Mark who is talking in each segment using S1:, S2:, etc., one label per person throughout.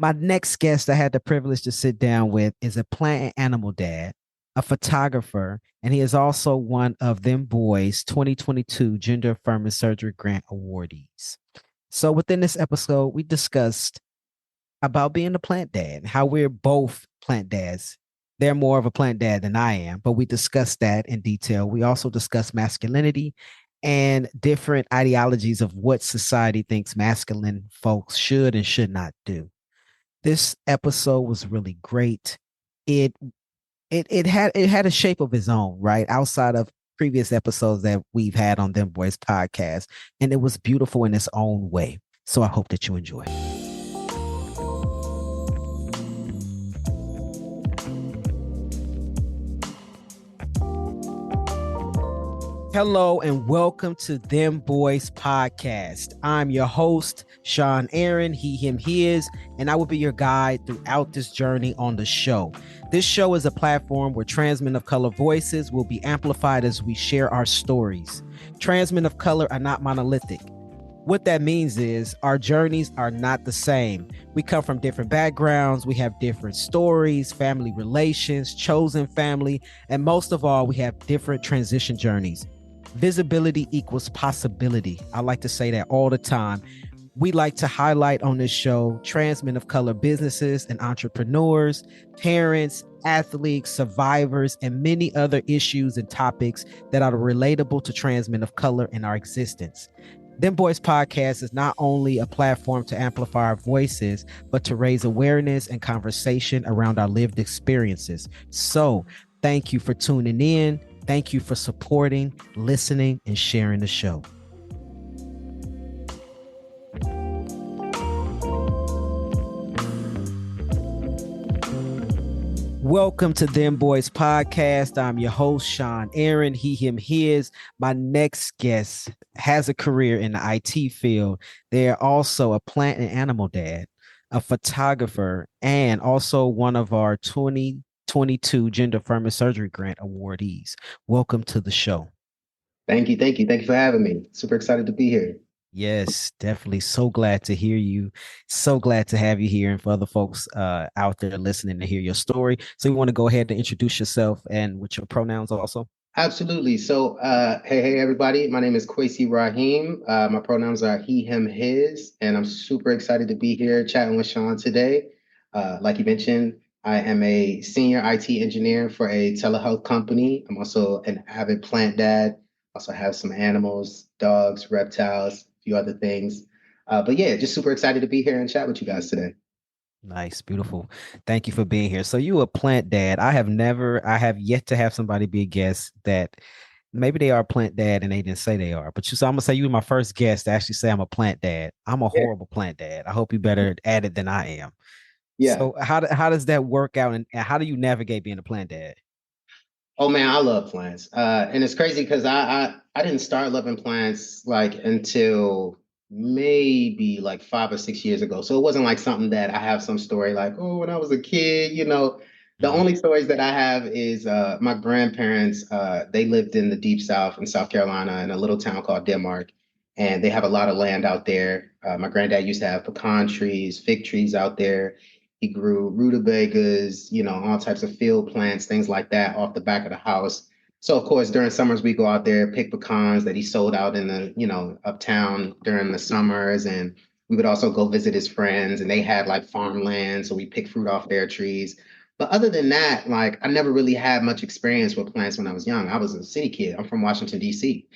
S1: My next guest I had the privilege to sit down with is a plant and animal dad, a photographer, and he is also one of Dem Bois 2022 Gender Affirming Surgery Grant awardees. So within this episode, we discussed about being a plant dad, how we're both plant dads. They're more of a plant dad than I am, but we discussed that in detail. We also discussed masculinity and different ideologies of what society thinks masculine folks should and should not do. This episode was really great. It it had a shape of its own, right? Outside of previous episodes that we've had on Dem Bois Podcast, and it was beautiful in its own way. So I hope that you enjoy. Hello and welcome to Dem Bois Podcast. I'm your host, Sean Aaron, he, him, his, and I will be your guide throughout this journey on the show. This show is a platform where trans men of color voices will be amplified as we share our stories. Trans men of color are not monolithic. What that means is our journeys are not the same. We come from different backgrounds. We have different stories, family relations, chosen family, and most of all, we have different transition journeys. Visibility equals possibility. I like to say that all the time. We like to highlight on this show trans men of color businesses and entrepreneurs, parents, athletes, survivors, and many other issues and topics that are relatable to trans men of color in our existence. Dem Bois Podcast is not only a platform to amplify our voices, but to raise awareness and conversation around our lived experiences. So thank you for tuning in. Thank you for supporting, listening, and sharing the show. Welcome to Dem Bois Podcast. I'm your host, Sean Aaron, he, him, his. My next guest has a career in the IT field. They're also a plant and animal dad, a photographer, and also one of our 2022 Gender Affirming Surgery Grant awardees. Welcome to the show.
S2: Thank you. Thank you. Thank you for having me. Super excited to be here.
S1: Yes, definitely. So glad to hear you. So glad to have you here and for other folks out there listening to hear your story. So you want to go ahead and introduce yourself and with your pronouns also?
S2: Absolutely. So, hey, everybody. My name is Kwasi-Raheem. My pronouns are he, him, his, and I'm super excited to be here chatting with Sean today. Like you mentioned, I am a senior IT engineer for a telehealth company. I'm also an avid plant dad. Also have some animals, dogs, reptiles, a few other things. But yeah, just super excited to be here and chat with you guys today.
S1: Nice, beautiful. Thank you for being here. So you a plant dad. I have yet to have somebody be a guest that maybe they are a plant dad and they didn't say they are. But I'm gonna say you were my first guest to actually say I'm a plant dad. I'm a
S2: Yeah.
S1: horrible plant dad. I hope you better at it than I am.
S2: Yeah.
S1: So how does that work out and how do you navigate being a plant dad?
S2: Oh man, I love plants. And it's crazy because I didn't start loving plants like until maybe like 5 or 6 years ago. So it wasn't like something that I have some story like, oh, when I was a kid, the
S1: Mhm.
S2: only stories that I have is my grandparents, they lived in the deep South in South Carolina in a little town called Denmark. And they have a lot of land out there. My granddad used to have pecan trees, fig trees out there. He grew rutabagas, all types of field plants, things like that off the back of the house. So of course, during summers, we go out there, pick pecans that he sold out in the, uptown during the summers. And we would also go visit his friends and they had like farmland. So we pick fruit off their trees. But other than that, like I never really had much experience with plants when I was young. I was a city kid. I'm from Washington, D.C.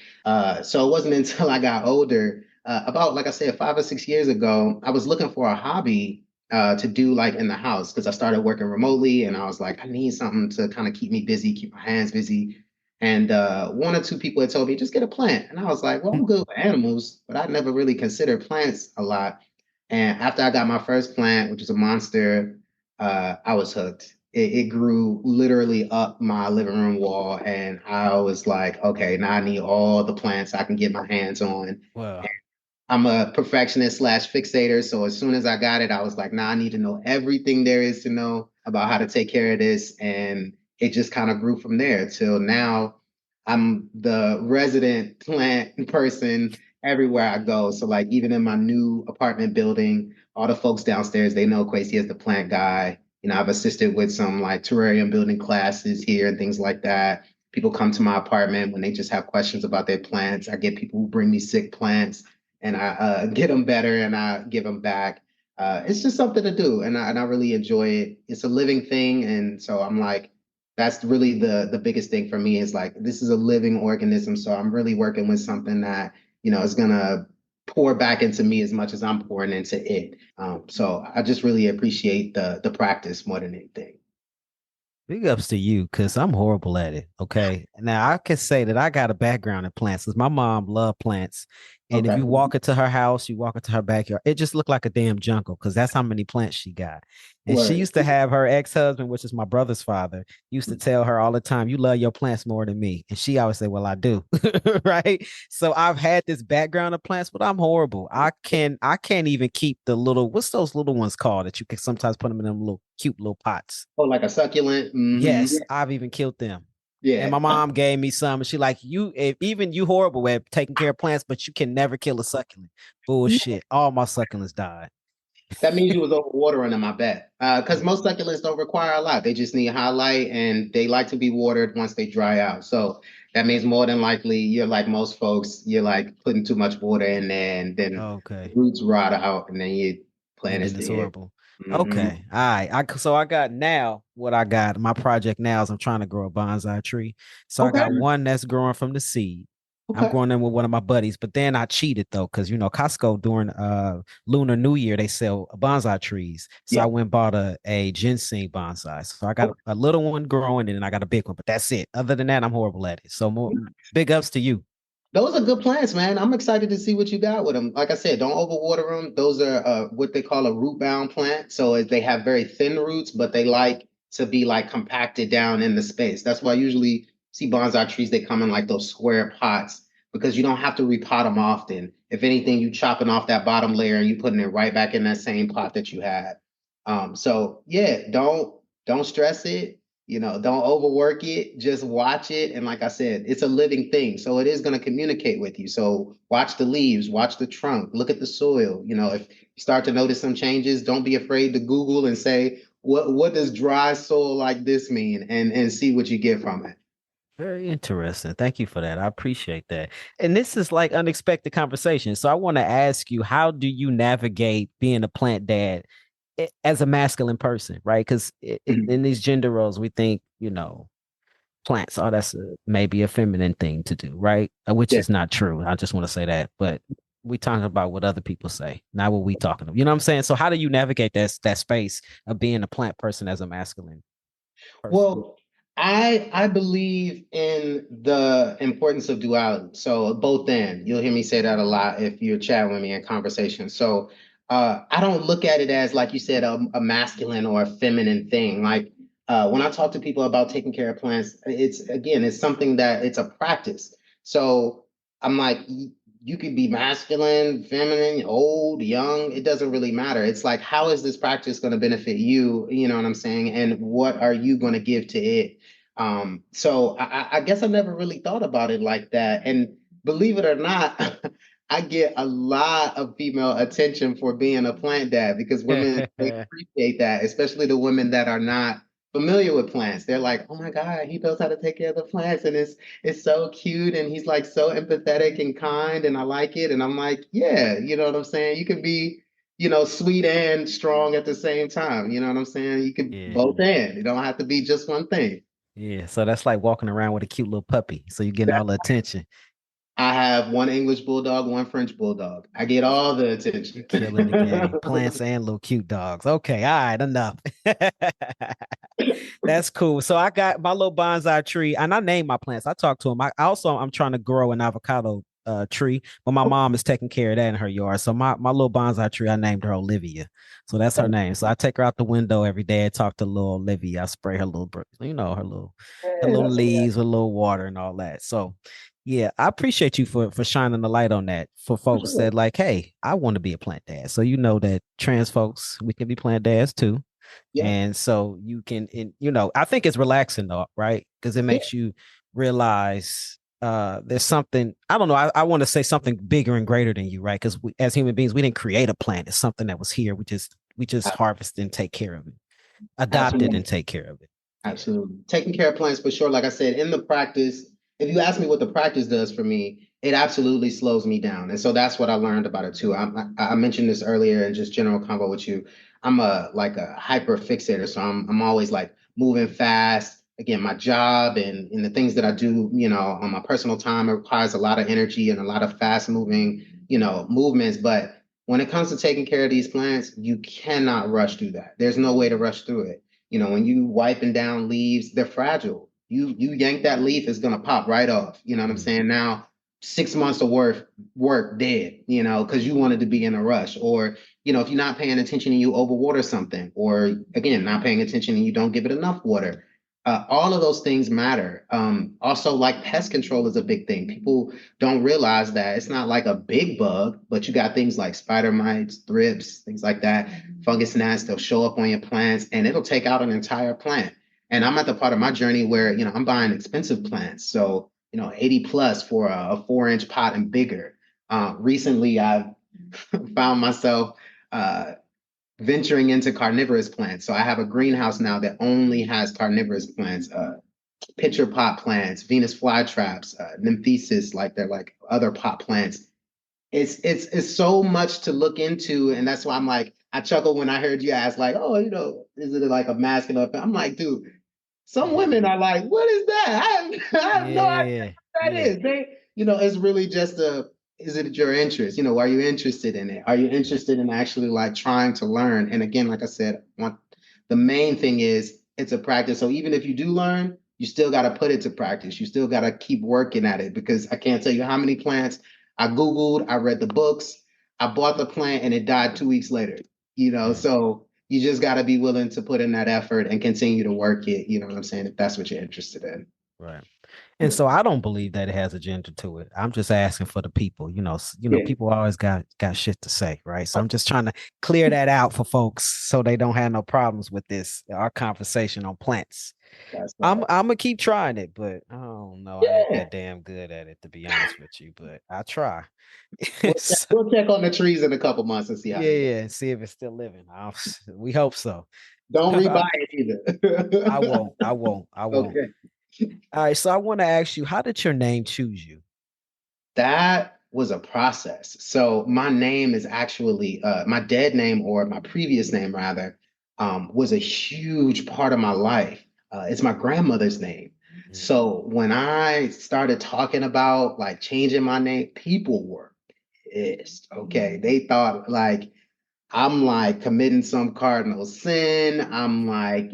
S2: So it wasn't until I got older, about, like I said, 5 or 6 years ago, I was looking for a hobby to do like in the house because I started working remotely and I was like, I need something to kind of keep me busy, keep my hands busy. And one or two people had told me, just get a plant. And I was like, well, I'm good with animals, but I never really considered plants a lot. And after I got my first plant, which is a monster, I was hooked. It grew literally up my living room wall. And I was like, okay, now I need all the plants I can get my hands on.
S1: Well,
S2: I'm a perfectionist slash fixator. So as soon as I got it, I was like, nah, I need to know everything there is to know about how to take care of this. And it just kind of grew from there till now. I'm the resident plant person everywhere I go. So like even in my new apartment building, all the folks downstairs, they know Kwasi is the plant guy. I've assisted with some like terrarium building classes here and things like that. People come to my apartment when they just have questions about their plants. I get people who bring me sick plants and I get them better and I give them back. It's just something to do, and I really enjoy it. It's a living thing, and so I'm like, that's really the biggest thing for me is like this is a living organism, so I'm really working with something that is gonna pour back into me as much as I'm pouring into it. So I just really appreciate the practice more than anything.
S1: Big ups to you, because I'm horrible at it. Okay. Now I can say that I got a background in plants because my mom loved plants. And if
S2: Okay.
S1: you walk into her house, you walk into her backyard, it just looked like a damn jungle because that's how many plants she got. And she
S2: Word.
S1: used to have her ex-husband, which is my brother's father, used to tell her all the time, "You love your plants more than me." And she always said, "Well, I do." Right. So I've had this background of plants, but I'm horrible. I can't even keep the little, what's those little ones called that you can sometimes put them in them little cute little pots.
S2: Oh, like a succulent.
S1: Yes, I've even killed them. And
S2: Yeah.
S1: my mom gave me some, and she like, even you horrible at taking care of plants, but you can never kill a succulent. Bullshit. All my succulents died.
S2: That means you was overwatering them, I bet. Because most succulents don't require a lot. They just need highlight and they like to be watered once they dry out. So that means more than likely you're like most folks, you're like putting too much water in there and then the
S1: Okay.
S2: roots rot out and then your plant
S1: And
S2: is
S1: then it's
S2: dead.
S1: horrible.
S2: Hmm.
S1: Okay. All right. So I got now what I got. My project now is I'm trying to grow a bonsai tree. So I
S2: Okay.
S1: got one that's growing from the seed. I'm
S2: Okay.
S1: growing them with one of my buddies, but then I cheated though, because Costco during Lunar New Year they sell bonsai trees. So I
S2: Yeah.
S1: went and bought a ginseng bonsai. So I got
S2: Okay.
S1: a little one growing and then I got a big one, but that's it. Other than that, I'm horrible at it. So more big ups to you.
S2: Those are good plants, man. I'm excited to see what you got with them. Like I said, don't overwater them. Those are what they call a root bound plant. So they have very thin roots, but they like to be like compacted down in the space. That's why I usually see bonsai trees, they come in like those square pots because you don't have to repot them often. If anything, you chopping off that bottom layer and you putting it right back in that same pot that you had. So yeah, don't stress it. Don't overwork it, just watch it. And like I said, it's a living thing. So it is going to communicate with you. So watch the leaves, watch the trunk, look at the soil. If you start to notice some changes, don't be afraid to Google and say, what does dry soil like this mean? And see what you get from it.
S1: Very interesting. Thank you for that. I appreciate that. And this is like unexpected conversation. So I want to ask you, how do you navigate being a plant dad as a masculine person, right? Because
S2: Mhm.
S1: in these gender roles, we think, plants, oh, that's maybe a feminine thing to do, right? Which
S2: Yeah.
S1: is not true. I just want to say that. But we talking about what other people say, not what we talking about. You know what I'm saying? So how do you navigate that space of being a plant person as a masculine person?
S2: Well, I believe in the importance of duality. So both end. You'll hear me say that a lot if you're chatting with me in conversation. So I don't look at it as like you said a masculine or a feminine thing. Like when I talk to people about taking care of plants, it's something that it's a practice. So I'm like you could be masculine, feminine, old, young, it doesn't really matter. It's like, how is this practice going to benefit you? You know what I'm saying? And what are you going to give to it? So I guess I never really thought about it like that. And believe it or not, I get a lot of female attention for being a plant dad because women, they appreciate that, especially the women that are not familiar with plants. They're like, oh my God, he knows how to take care of the plants. And it's so cute and he's like so empathetic and kind and I like it. And I'm like, yeah, you know what I'm saying? You can be, sweet and strong at the same time. You know what I'm saying? You can
S1: Yeah.
S2: both and it don't have to be just one thing.
S1: Yeah. So that's like walking around with a cute little puppy. So you're getting all the attention.
S2: I have one English bulldog, one French bulldog. I get all the
S1: You
S2: attention.
S1: killing the game. Plants and little cute dogs. Okay, all right, enough. That's cool. So I got my little bonsai tree, and I named my plants. I talked to him. I'm trying to grow an avocado tree, but my mom is taking care of that in her yard. So my little bonsai tree, I named her Olivia. So that's her name. So I take her out the window every day and talk to little Olivia. I spray her little, her
S2: Yeah,
S1: little
S2: that's
S1: leaves with a little water and all that. So yeah, I appreciate you for shining the light on that for
S2: for
S1: folks
S2: sure.
S1: that like, hey, I want to be a plant dad. So you know that trans folks, we can be plant dads too.
S2: Yeah.
S1: And so you can, I think it's relaxing though, right? Because it
S2: Yeah.
S1: makes you realize there's something, I don't know, I want to say something bigger and greater than you, right? Because as human beings, we didn't create a plant. It's something that was here. We just harvest and take care of it, adopt it and
S2: Absolutely.
S1: take care of it. Yeah.
S2: Absolutely. Taking care of plants for sure. Like I said, in the practice, if you ask me what the practice does for me, it absolutely slows me down. And so that's what I learned about it too. I mentioned this earlier in just general convo with you. I'm a hyper fixator. So I'm always like moving fast. Again, my job and the things that I do, on my personal time, it requires a lot of energy and a lot of fast moving, movements. But when it comes to taking care of these plants, you cannot rush through that. There's no way to rush through it. When you wiping down leaves, they're fragile. You yank that leaf, it's gonna pop right off. You know what I'm
S1: Mm.
S2: saying? Now, 6 months of work dead, because you wanted to be in a rush. Or, if you're not paying attention and you overwater something, or again, not paying attention and you don't give it enough water. All of those things matter. Also, like pest control is a big thing. People don't realize that it's not like a big bug, but you got things like spider mites, thrips, things like that, fungus gnats. They'll show up on your plants and it'll take out an entire plant. And I'm at the part of my journey where, I'm buying expensive plants. So, 80 plus for a 4-inch pot and bigger. Recently, I've found myself venturing into carnivorous plants. So I have a greenhouse now that only has carnivorous plants, pitcher pot plants, Venus flytraps, nymphesis, like they're like other pot plants. It's so much to look into, and that's why I'm like, I chuckle when I heard you ask, like, oh, is it like a masculine? I'm like, dude, some women are like, what is that? I have no idea
S1: Yeah,
S2: what that
S1: yeah,
S2: is. It's really just is it your interest? Are you interested in it? Are you interested in actually like trying to learn? And again, like I said, the main thing is it's a practice. So even if you do learn, you still got to put it to practice. You still got to keep working at it, because I can't tell you how many plants I Googled, I read the books, I bought the plant and it died 2 weeks later.
S1: yeah.
S2: So you just got to be willing to put in that effort and continue to work it. You know what I'm saying? If that's what you're interested in.
S1: Right. And so I don't believe that it has a gender to it. I'm just asking for the people.
S2: Yeah.
S1: People always got shit to say, right? So I'm just trying to clear that out for folks so they don't have no problems with this our conversation on plants.
S2: That's
S1: I'm gonna keep trying it, but I don't know. I ain't
S2: yeah.
S1: that damn good at it, to be honest with you. But I try.
S2: We'll check,
S1: So,
S2: we'll check on the trees in a couple months and see how
S1: yeah,
S2: they go.
S1: yeah. See if it's still living. We hope so.
S2: Don't
S1: I
S2: rebuy it either.
S1: won't. I won't. I won't.
S2: Okay.
S1: All right. So I want to ask you, how did your name choose you?
S2: That was a process. So my name is actually my dead name, or my previous name rather, was a huge part of my life. It's my grandmother's name.
S1: Mm.
S2: So when I started talking about like changing my name, people were pissed. Okay. They thought like I'm like committing some cardinal sin. I'm like,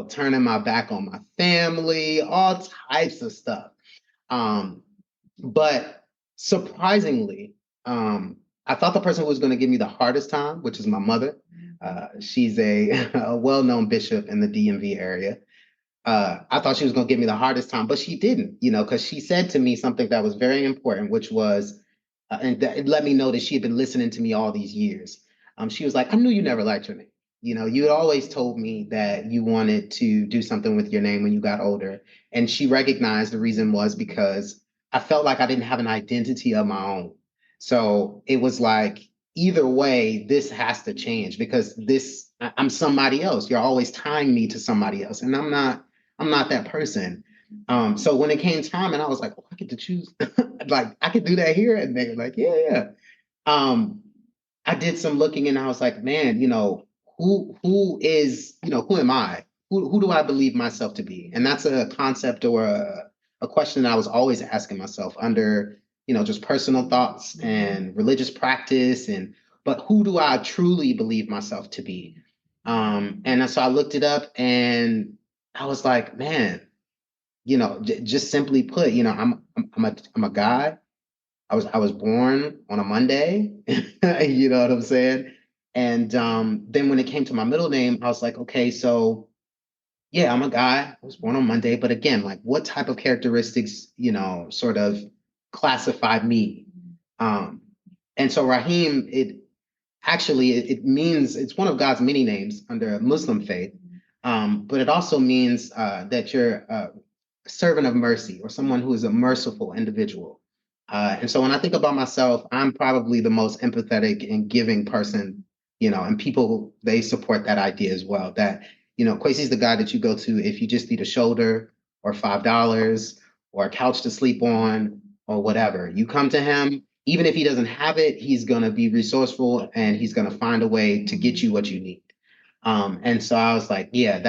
S2: turning my back on my family, all types of stuff. Um, but surprisingly, I thought the person who was going to give me the hardest time, which is my mother. She's a well-known bishop in the DMV area. I thought she was going to give me the hardest time, but she didn't, because she said to me something that was very important, which was, and that it let me know that she had been listening to me all these years. She was like, I knew you never liked your name. You had always told me that you wanted to do something with your name when you got older. And she recognized the reason was because I felt like I didn't have an identity of my own. So it was like, either way, this has to change, because I'm somebody else. You're always tying me to somebody else. And I'm not that person. So when it came time and I was like, oh, I get to choose, like I could do that here. And they were like, yeah, yeah. Um, I did some looking and I was like, man, who am I? Who do I believe myself to be? And that's a concept or a question that I was always asking myself under, just personal thoughts and religious practice. But who do I truly believe myself to be? And so I looked it up and I was like, man, just simply put, I'm a guy. I was born on a Monday. You know what I'm saying? And then when it came to my middle name, I was like, okay, so yeah, I'm a guy. I was born on Monday, but again, like what type of characteristics, sort of classify me? Um, and so Raheem, it means it's one of God's many names under Muslim faith, but it also means that you're servant of mercy or someone who is a merciful individual. And so when I think about myself, I'm probably the most empathetic and giving person, and people, they support that idea as well. That, Kwasi's the guy that you go to if you just need a shoulder or $5 or a couch to sleep on or whatever. You come to him, even if he doesn't have it, he's going to be resourceful and he's going to find a way to get you what you need. And so I was like, yeah,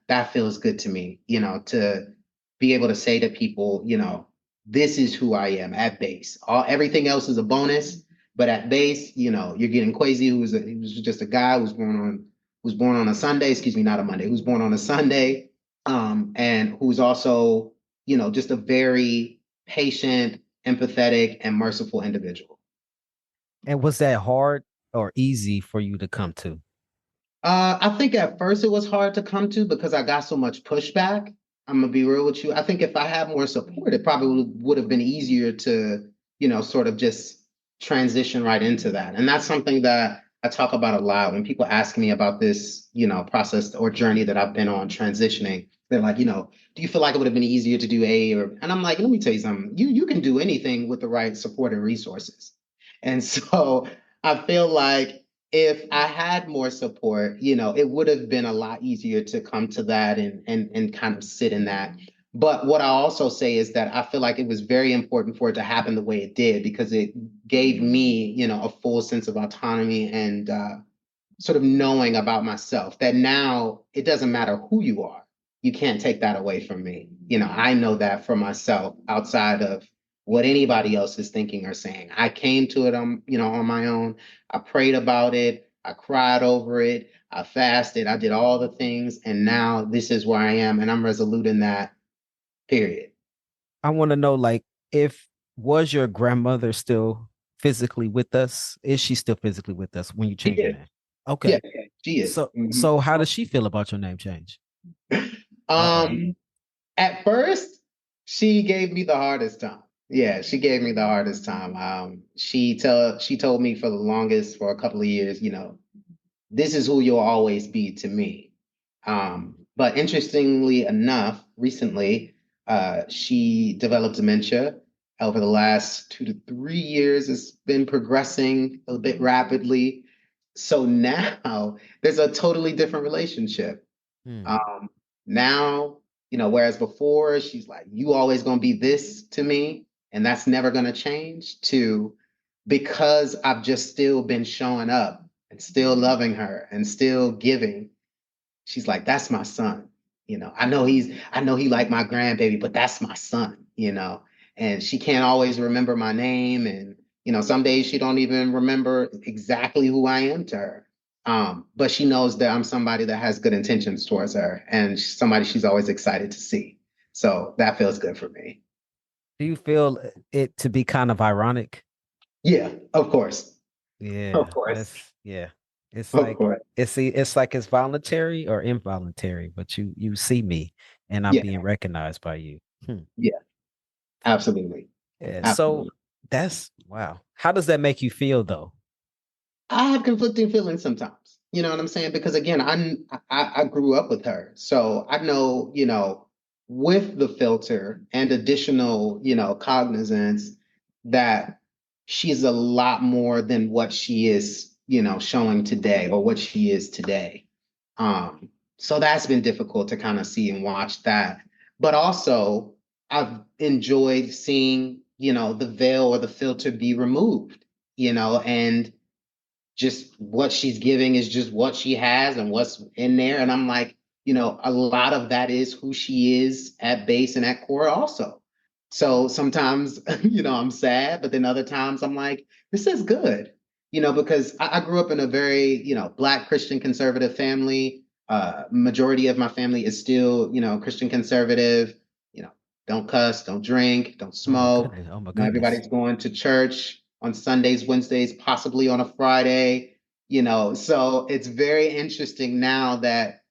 S2: that feels good to me, to be able to say to people, this is who I am at base. Everything else is a bonus, but at base, you're getting Kwasi, he was just a guy who was born on a Sunday, excuse me, not a Monday, who was born on a Sunday, and who's also, just a very patient, empathetic, and merciful individual.
S1: And was that hard or easy for you to come to?
S2: I think at first it was hard to come to because I got so much pushback. I'm gonna be real with you. I think if I had more support, it probably would have been easier to, sort of just transition right into that. And that's something that I talk about a lot when people ask me about this, process or journey that I've been on transitioning. They're like, do you feel like it would have been easier to do A or? And I'm like, let me tell you something. You can do anything with the right support and resources. And so I feel like if I had more support, it would have been a lot easier to come to that and kind of sit in that. But what I also say is that I feel like it was very important for it to happen the way it did because it gave me, a full sense of autonomy and sort of knowing about myself that now it doesn't matter who you are. You can't take that away from me. I know that for myself outside of what anybody else is thinking or saying. I came to it on my own. I prayed about it. I cried over it. I fasted. I did all the things. And now this is where I am. And I'm resolute in that, period.
S1: I want to know, like, if was your grandmother still physically with us? Is she still physically with us when you
S2: She
S1: change your
S2: is.
S1: name?
S2: Yeah,
S1: Okay.
S2: she is.
S1: So how does she feel about your name change? Uh-oh.
S2: Um, At first, she gave me the hardest time. Yeah, she gave me the hardest time. She told me for the longest, for a couple of years, this is who you'll always be to me. But interestingly enough, recently, she developed dementia. Over the last 2 to 3 years, it's been progressing a bit rapidly. So now there's a totally different relationship.
S1: Hmm.
S2: Um, Now, whereas before she's like, you always gonna be this to me, and that's never gonna change, to because I've just still been showing up and still loving her and still giving, she's like, that's my son. I know he like my grandbaby, but that's my son, and she can't always remember my name. And, some days she don't even remember exactly who I am to her. But she knows that I'm somebody that has good intentions towards her and somebody she's always excited to see. So that feels good for me.
S1: Do you feel it to be kind of ironic?
S2: Yeah, of course. Of
S1: Yeah,
S2: course.
S1: that's yeah. It's
S2: Of
S1: like
S2: course.
S1: it's like it's voluntary or involuntary, but you see me and I'm
S2: Yeah,
S1: being recognized by you. Hmm.
S2: yeah, absolutely.
S1: Yeah. So
S2: Absolutely.
S1: that's wow. How does that make you feel though?
S2: I have conflicting feelings sometimes. You know what I'm saying? Because again, I grew up with her, so I know, with the filter and additional, cognizance that she's a lot more than what she is, showing today or what she is today. So that's been difficult to kind of see and watch that. But also, I've enjoyed seeing, the veil or the filter be removed, and just what she's giving is just what she has and what's in there. And I'm like, a lot of that is who she is at base and at core also. So sometimes, I'm sad, but then other times I'm like, this is good, because I grew up in a very, Black Christian conservative family. Majority of my family is still, Christian conservative, you know, don't cuss, don't drink, don't
S1: Oh my
S2: smoke.
S1: goodness. Oh my goodness.
S2: Everybody's going to church on Sundays, Wednesdays, possibly on a Friday, so it's very interesting now that,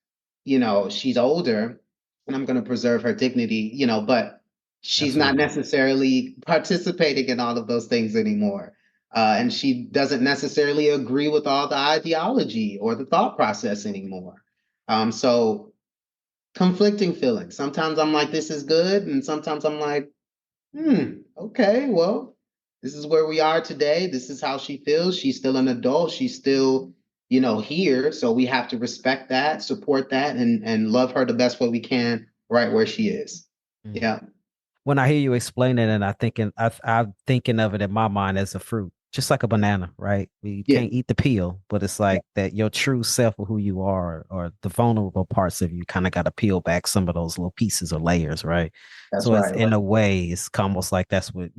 S2: she's older and I'm going to preserve her dignity, but she's not
S1: Absolutely.
S2: necessarily participating in all of those things anymore. And she doesn't necessarily agree with all the ideology or the thought process anymore. So conflicting feelings. Sometimes I'm like, this is good, and sometimes I'm like, okay, well, this is where we are today. This is how she feels. She's still an adult. She's still, here. So we have to respect that, support that, and love her the best way we can right where she is.
S1: Mm.
S2: Yeah.
S1: When I hear you explain it, and I'm thinking of it in my mind as a fruit, just like a banana, right? We
S2: Yeah,
S1: can't eat the peel, but it's
S2: yeah,
S1: like that your true self of who you are, or the vulnerable parts of you, kind of got to peel back some of those little pieces or layers, right?
S2: that's
S1: So it's
S2: right.
S1: in a way, it's almost like that's what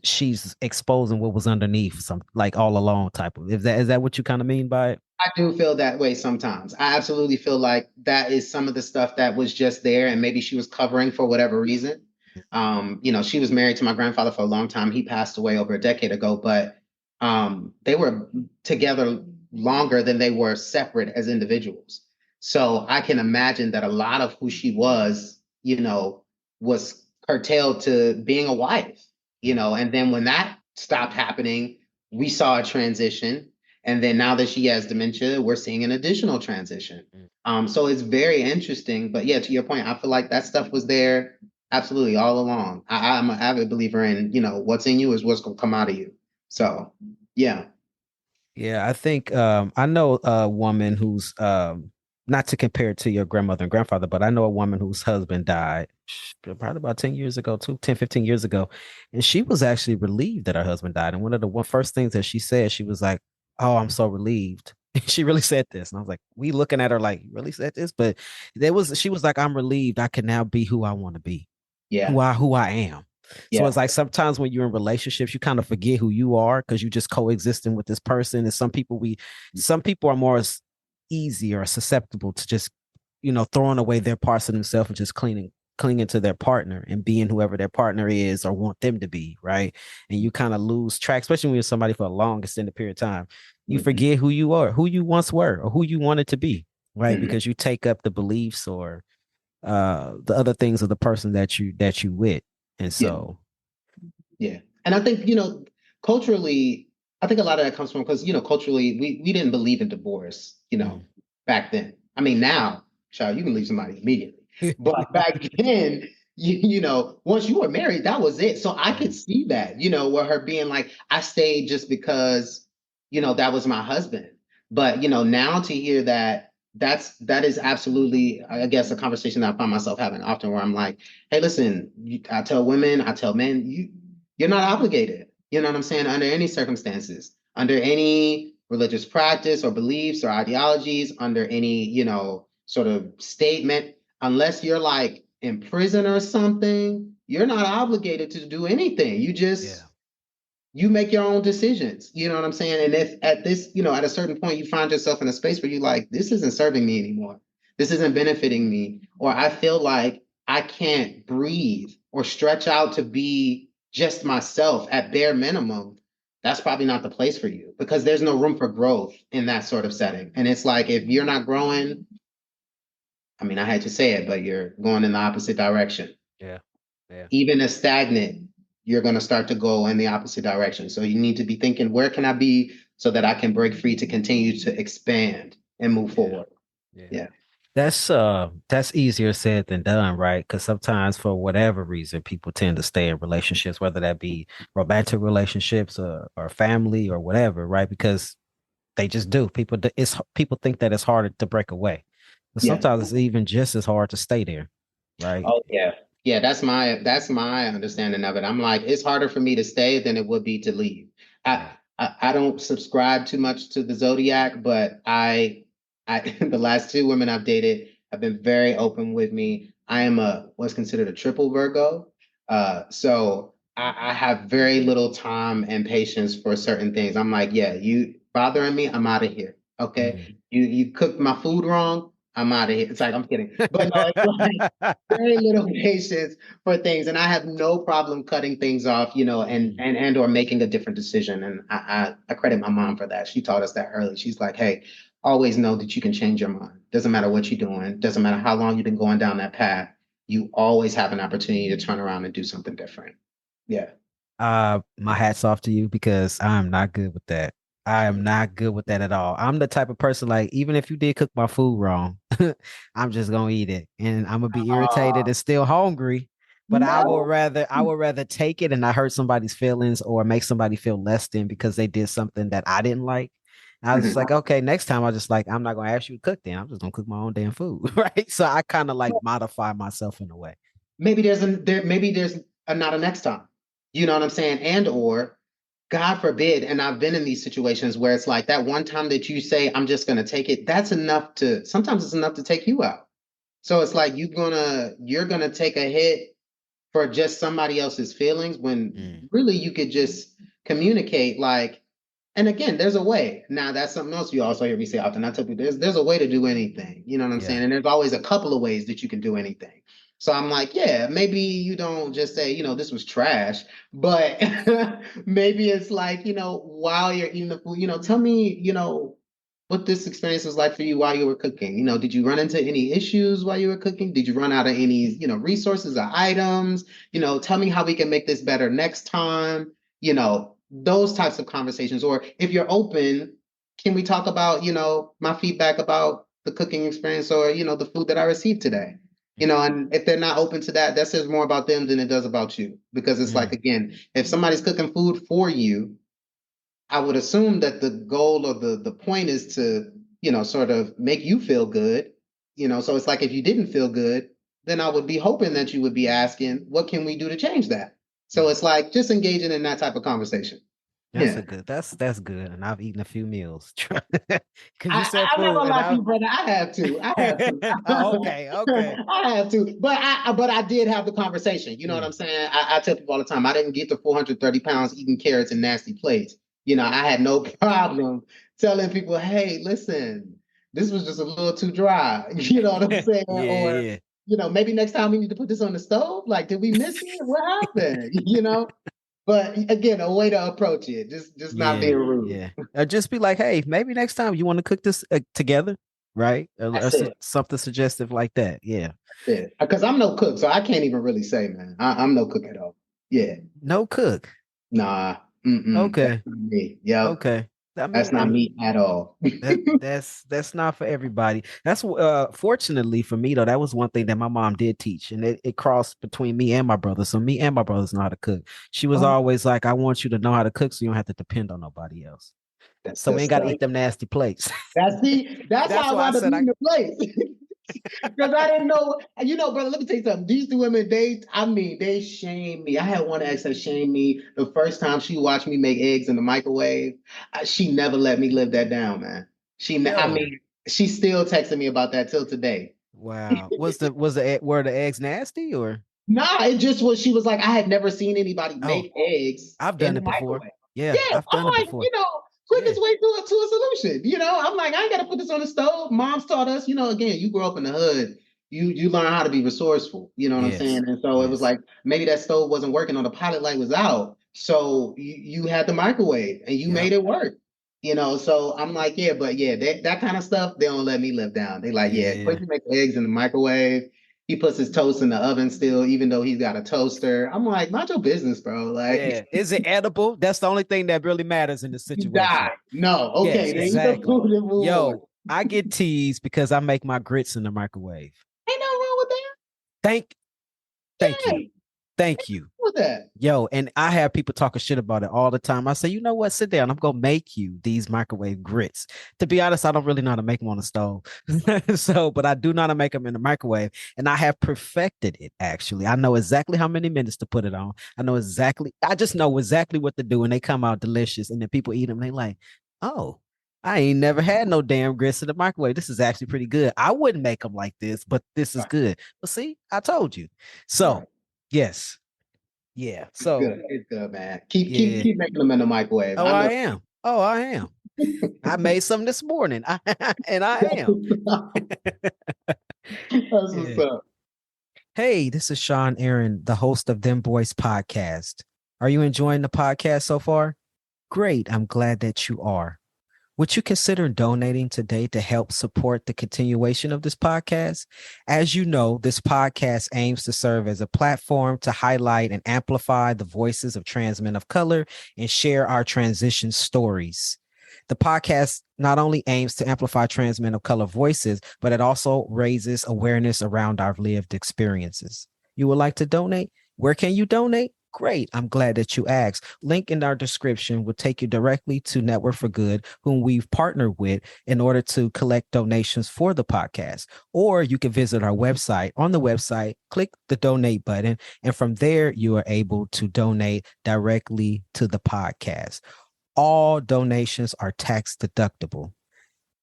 S1: she's exposing what was underneath, some like all along type of. Is that what you kind of mean by it?
S2: I do feel that way sometimes. I absolutely feel like that is some of the stuff that was just there, and maybe she was covering for whatever reason. She was married to my grandfather for a long time. He passed away over a decade ago, but they were together longer than they were separate as individuals. So I can imagine that a lot of who she was, was curtailed to being a wife, and then when that stopped happening, we saw a transition, and then now that she has dementia, we're seeing an additional transition.
S1: Mm.
S2: So it's very interesting. But yeah, to your point, I feel like that stuff was there absolutely all along. I'm an avid believer in, what's in you is what's going to come out of you. So yeah,
S1: Yeah, I think I know a woman who's not to compare it to your grandmother and grandfather, but I know a woman whose husband died probably about 10 years ago, 15 years ago. And she was actually relieved that her husband died. And one of the first things that she said, she was like, "Oh, I'm so relieved." She really said this. And I was like, we looking at her like, "You really said this?" But she was like, "I'm relieved I can now be who I want to be,
S2: yeah,
S1: who I am." So it's
S2: yeah,
S1: like sometimes when you're in relationships, you kind of forget who you are because you just coexisting with this person. And some people are more easy or susceptible to just, throwing away their parts of themselves and just clinging to their partner and being whoever their partner is or want them to be, right? And you kind of lose track, especially when you're somebody for a long extended period of time. You
S2: mhm,
S1: forget who you are, who you once were, or who you wanted to be, right?
S2: mhm,
S1: Because you take up the beliefs or the other things of the person that you with. And
S2: yeah.
S1: so
S2: Yeah. And I think, culturally, I think a lot of that comes from because, culturally, we didn't believe in divorce,
S1: mm.
S2: back then. I mean, now, child, you can leave somebody immediately. But back then, once you were married, that was it. So I
S1: Yeah.
S2: could see that, where her being like, I stayed just because, that was my husband. But, now to hear that, that is absolutely, I guess, a conversation that I find myself having often where I'm like, hey, listen, I tell women, I tell men, you're not obligated. You know what I'm saying? Under any circumstances, under any religious practice or beliefs or ideologies, under any, sort of statement, unless you're like in prison or something, you're not obligated to do anything.
S1: Yeah.
S2: You make your own decisions. You know what I'm saying? And if at this, at a certain point you find yourself in a space where you're like, this isn't serving me anymore. This isn't benefiting me, or I feel like I can't breathe or stretch out to be just myself at bare minimum, that's probably not the place for you because there's no room for growth in that sort of setting. And it's like if you're not growing, I mean, I had to say it, but you're going in the opposite direction.
S1: Yeah. Yeah.
S2: Even as stagnant, you're going to start to go in the opposite direction. So you need to be thinking, where can I be so that I can break free to continue to expand and move
S1: Yeah.
S2: forward?
S1: Yeah.
S2: Yeah.
S1: That's easier said than done, right? Because sometimes for whatever reason, people tend to stay in relationships, whether that be romantic relationships or family or whatever, right? Because they just do. People think that it's harder to break away. But
S2: Yeah.
S1: sometimes it's even just as hard to stay there, right?
S2: Oh yeah. Yeah, that's my understanding of it. I'm like, it's harder for me to stay than it would be to leave. I
S1: Yeah.
S2: I don't subscribe too much to the zodiac, but I the last two women I've dated have been very open with me. I am a what's considered a triple Virgo. So I have very little time and patience for certain things. I'm like, yeah, you bothering me, I'm out of here. Okay.
S1: Mm.
S2: You cooked my food wrong, I'm out of here. It's like I'm kidding. But no, it's like very little patience for things, and I have no problem cutting things off, and
S1: Mm.
S2: and or making a different decision. And I credit my mom for that. She taught us that early. She's like, hey, always know that you can change your mind. Doesn't matter what you're doing. Doesn't matter how long you've been going down that path. You always have an opportunity to turn around and do something different. Yeah.
S1: My hat's off to you because I'm not good with that. I am not good with that at all. I'm the type of person like, even if you did cook my food wrong, I'm just gonna eat it, and I'm gonna be irritated and still hungry. But
S2: No.
S1: I would rather take it and I hurt somebody's feelings or make somebody feel less than because they did something that I didn't like. And I was just
S2: Mhm.
S1: like, okay, next time I just like, I'm not gonna ask you to cook then. I'm just gonna cook my own damn food, right? So I kind of like modify myself in a way.
S2: Maybe there's not a next time. You know what I'm saying? And or God forbid, and I've been in these situations where it's like that one time that you say, I'm just gonna take it, that's enough to sometimes it's enough to take you out. So it's like you're gonna take a hit for just somebody else's feelings when
S1: Mm,
S2: really you could just communicate like, and again, there's a way. Now that's something else you also hear me say often. I tell people there's a way to do anything. You know what I'm
S1: yeah.
S2: saying? And there's always a couple of ways that you can do anything. So I'm like, yeah, maybe you don't just say, this was trash, but maybe it's like, while you're eating the food, tell me, what this experience was like for you while you were cooking. Did you run into any issues while you were cooking? Did you run out of any, resources or items? Tell me how we can make this better next time. Those types of conversations. Or if you're open, can we talk about, my feedback about the cooking experience or, the food that I received today? And if they're not open to that, that says more about them than it does about you. Because it's like,
S1: Mm,
S2: again, if somebody's cooking food for you, I would assume that the goal or the point is to, sort of make you feel good. So it's like if you didn't feel good, then I would be hoping that you would be asking, what can we do to change that? So
S1: mm.
S2: it's like just engaging in that type of conversation.
S1: That's
S2: Yeah.
S1: a good. That's good. And I've eaten a few meals because you
S2: I,
S1: said
S2: I'm not
S1: food,
S2: gonna
S1: and
S2: lie to
S1: I.
S2: you, brother. I have to. I have to.
S1: Oh, okay, okay.
S2: I have to. But I did have the conversation. You know what
S1: Mm,
S2: I'm saying? I tell people all the time, I didn't get to 430 pounds eating carrots and nasty plates. I had no problem telling people, hey, listen, this was just a little too dry. You know what I'm saying?
S1: yeah,
S2: Or,
S1: yeah,
S2: maybe next time we need to put this on the stove. Like, did we miss it? What happened? But again, a way to approach it, just not
S1: yeah,
S2: being rude.
S1: yeah. Just be like, hey, maybe next time you want to cook this together, right? Or
S2: That's it.
S1: something suggestive like that. Yeah.
S2: Yeah, because I'm no cook, so I can't even really say, man. I'm no cook at all. Yeah,
S1: No cook.
S2: nah, that's
S1: Okay,
S2: not me. Yep,
S1: okay. I
S2: that's
S1: mean,
S2: not me at all.
S1: that's not for everybody. That's fortunately for me though, that was one thing that my mom did teach, and it crossed between me and my brother. So me and my brothers know how to cook. She was
S2: Oh,
S1: always like, I want you to know how to cook so you don't have to depend on nobody else.
S2: that's
S1: So
S2: good
S1: we ain't got to
S2: stuff.
S1: eat them nasty plates.
S2: That's
S1: That's
S2: why I
S1: why I
S2: wound up
S1: said
S2: eating
S1: I.
S2: the place. Because I didn't know, brother, let me tell you something. These two women, they shamed me. I had one ex that shamed me the first time she watched me make eggs in the microwave. She never let me live that down, man. I
S1: Yo,
S2: mean, she's still texting me about that till today.
S1: wow. Were the eggs nasty or?
S2: Nah, it just was. She was like, I had never seen anybody
S1: Oh,
S2: make eggs
S1: I've
S2: in
S1: done
S2: the
S1: it before.
S2: microwave.
S1: Yeah,
S2: Yeah,
S1: I've done it
S2: I'm like,
S1: before. Yeah,
S2: quickest way to a solution. I'm like, I ain't got to put this on the stove. Mom's taught us, again, you grow up in the hood, you learn how to be resourceful. You know what I'm
S1: yes,
S2: saying? And so it was
S1: yes,
S2: like maybe that stove wasn't working or the pilot light was out, so you had the microwave and you
S1: yep,
S2: made it work. So I'm like, yeah, but yeah, that kind of stuff they don't let me live down. They like, yeah,
S1: yeah.
S2: Quincy makes eggs in the microwave. He puts his toast in the oven still, even though he's got a toaster. I'm like, mind your business, bro.
S1: Yeah.
S2: Like,
S1: Is it edible? That's the only thing that really matters in this
S2: you
S1: situation.
S2: die. No, okay,
S1: Yes,
S2: then eat the
S1: exactly.
S2: food and move on.
S1: Yo, I get teased because I make my grits in the microwave.
S2: Ain't nothing wrong with that.
S1: Thank, thank
S2: Yeah,
S1: you.
S2: ain't
S1: Thank you.
S2: nothing with that.
S1: Yo, and I have people talking shit about it all the time. I say, you know what? Sit down. I'm gonna make you these microwave grits. To be honest, I don't really know how to make them on the stove. So, but I do know how to make them in the microwave, and I have perfected it. Actually, I know exactly how many minutes to put it on. I just know exactly what to do, and they come out delicious. And then people eat them, and they like, oh, I ain't never had no damn grits in the microwave. This is actually pretty good. I wouldn't make them like this, but this is
S2: Right,
S1: good. But see, I told you. So,
S2: right.
S1: yes. Yeah.
S2: It's good.
S1: So
S2: It's good, man. Keep keep
S1: yeah.
S2: keep making them in the microwave.
S1: Oh,
S2: I
S1: I
S2: know.
S1: am. Oh, I am. I made some this morning. And I
S2: That's
S1: am.
S2: what's
S1: Yeah.
S2: up.
S1: Hey, this is Sean Aaron, the host of Dem Boys Podcast. Are you enjoying the podcast so far? Great. I'm glad that you are. Would you consider donating today to help support the continuation of this podcast? As you know, this podcast aims to serve as a platform to highlight and amplify the voices of trans men of color and share our transition stories. The podcast not only aims to amplify trans men of color voices, but it also raises awareness around our lived experiences. You would like to donate? Where can you donate? Great. I'm glad that you asked. Link in our description will take you directly to Network for Good, whom we've partnered with in order to collect donations for the podcast. Or you can visit our website. On the website, click the donate button, and from there, you are able to donate directly to the podcast. All donations are tax deductible.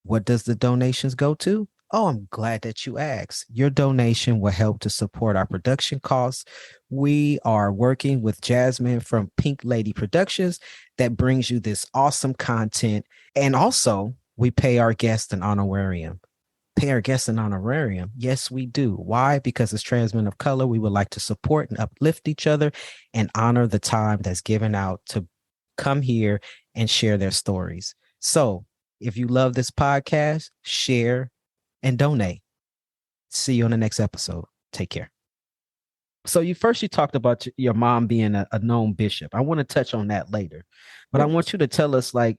S1: What does the donations go to? Oh, I'm glad that you asked. Your donation will help to support our production costs. We are working with Jasmine from Pink Lady Productions that brings you this awesome content. And also, we pay our guests an honorarium. Pay our guests an honorarium. Yes, we do. Why? Because as trans men of color, we would like to support and uplift each other and honor the time that's given out to come here and share their stories. So if you love this podcast, share and donate. See you on the next episode. Take care. So you talked about your mom being a known bishop. I want to touch on that later, but I want you to tell us, like,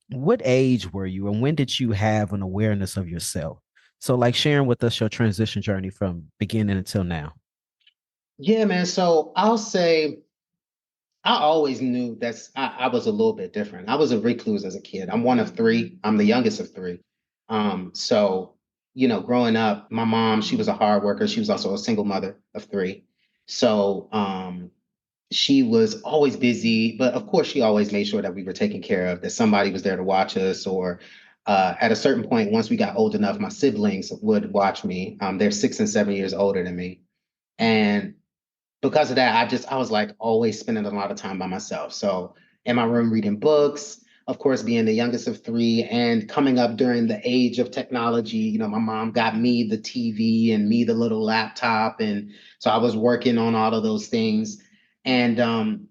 S1: what age were you and when did you have an awareness of yourself? So like sharing with us your transition journey from beginning until now.
S2: Yeah, man. So I'll say I always knew I was a little bit different. I was a recluse as a kid. I'm one of three. I'm the youngest of three. So growing up, my mom, she was a hard worker. She was also a single mother of three. So she was always busy, but of course, she always made sure that we were taken care of, that somebody was there to watch us, or at a certain point, once we got old enough, my siblings would watch me. They're 6 and 7 years older than me. And because of that, I was like always spending a lot of time by myself. So in my room reading books, of course, being the youngest of three and coming up during the age of technology, my mom got me the TV and me the little laptop. And so I was working on all of those things. And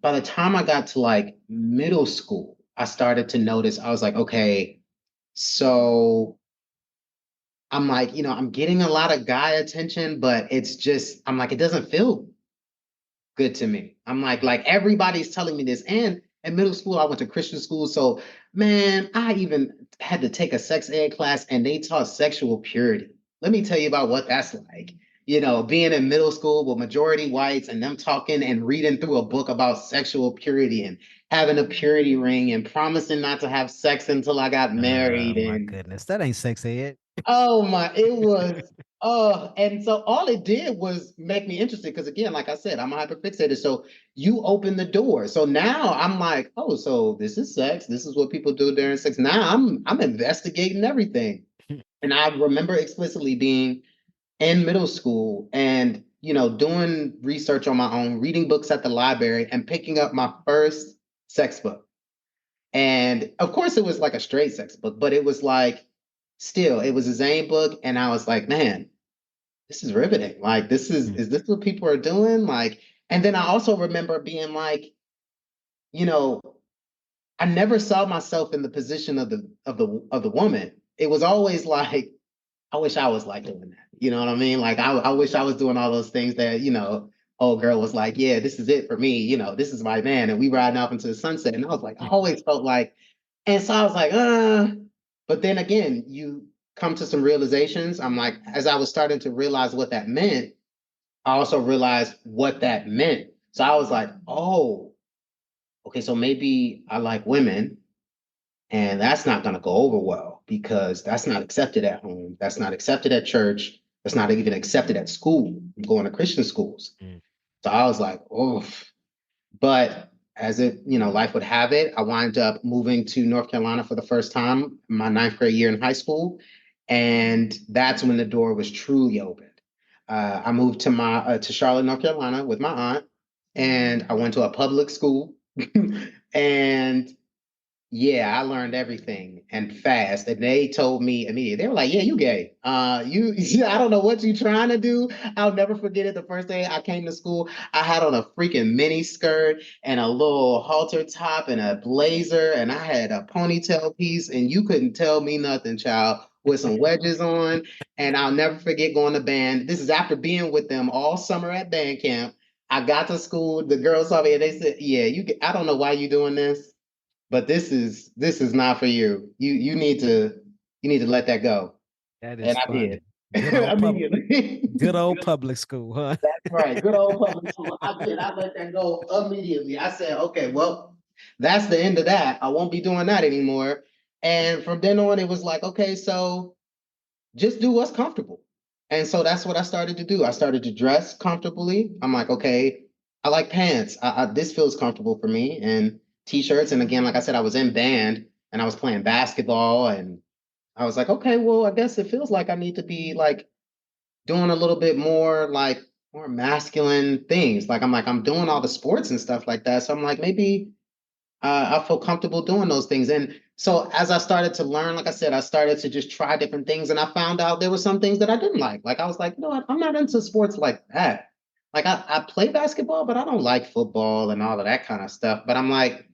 S2: by the time I got to like middle school, I started to notice, I was like, okay, so I'm like, I'm getting a lot of guy attention, but it's just, I'm like, it doesn't feel good to me. I'm like everybody's telling me this. And in middle school, I went to Christian school. So, man, I even had to take a sex ed class and they taught sexual purity. Let me tell you about what that's like. Being in middle school with majority whites and them talking and reading through a book about sexual purity and having a purity ring and promising not to have sex until I got
S1: Oh
S2: married.
S1: my
S2: And
S1: goodness, that ain't sex ed.
S2: oh my, it was and so all it did was make me interested because again, like I said, I'm hyperfixated. So you open the door. So now I'm like, oh, so this is sex. This is what people do during sex. Now I'm investigating everything. And I remember explicitly being in middle school and doing research on my own, reading books at the library and picking up my first sex book. And of course, it was like a straight sex book, but it was like, still, it was a Zane book. And I was like, man, this is riveting. Like, is this what people are doing? Like, and then I also remember being like, you know, I never saw myself in the position of the woman. It was always like, I wish I was like doing that. You know what I mean? Like, I wish I was doing all those things that, old girl was like, yeah, this is it for me. This is my man. And we riding off into the sunset. And I was like, I always felt like, and so I was like, but then again, you come to some realizations. I'm like, as I was starting to realize what that meant, I also realized what that meant. So I was like, oh, okay, so maybe I like women, and that's not going to go over well because that's not accepted at home. That's not accepted at church. That's not even accepted at school. I'm going to Christian schools. So I was like, oh, but as life would have it, I wound up moving to North Carolina for the first time my ninth grade year in high school. And that's when the door was truly opened. I moved to Charlotte, North Carolina with my aunt, and I went to a public school. And yeah, I learned everything and fast. And they told me immediately, they were like, yeah, you gay. I don't know what you trying to do. I'll never forget it. The first day I came to school, I had on a freaking mini skirt and a little halter top and a blazer. And I had a ponytail piece and you couldn't tell me nothing, child, with some wedges on. And I'll never forget going to band. This is after being with them all summer at band camp. I got to school. The girls saw me and they said, yeah, I don't know why you doing this. but this is not for you. You need to let that go.
S1: That is
S2: And I
S1: funny.
S2: did
S1: Good old public,
S2: immediately.
S1: good old public school, huh?
S2: Right, good old public school. I did. I let that go immediately. I said, okay, well, that's the end of that. I won't be doing that anymore. And from then on, it was like, okay, so just do what's comfortable. And so that's what I started to do. I started to dress comfortably. I'm like, okay, I like pants. This feels comfortable for me, and t-shirts. And again, like I said, I was in band and I was playing basketball, and I was like, okay, well, I guess it feels like I need to be like doing a little bit more like more masculine things. Like I'm doing all the sports and stuff like that. So I'm like, maybe I feel comfortable doing those things. And so as I started to learn, like I said, I started to just try different things, and I found out there were some things that I didn't like. Like I was like, you know what, I'm not into sports like that. Like I play basketball, but I don't like football and all of that kind of stuff. But I'm like,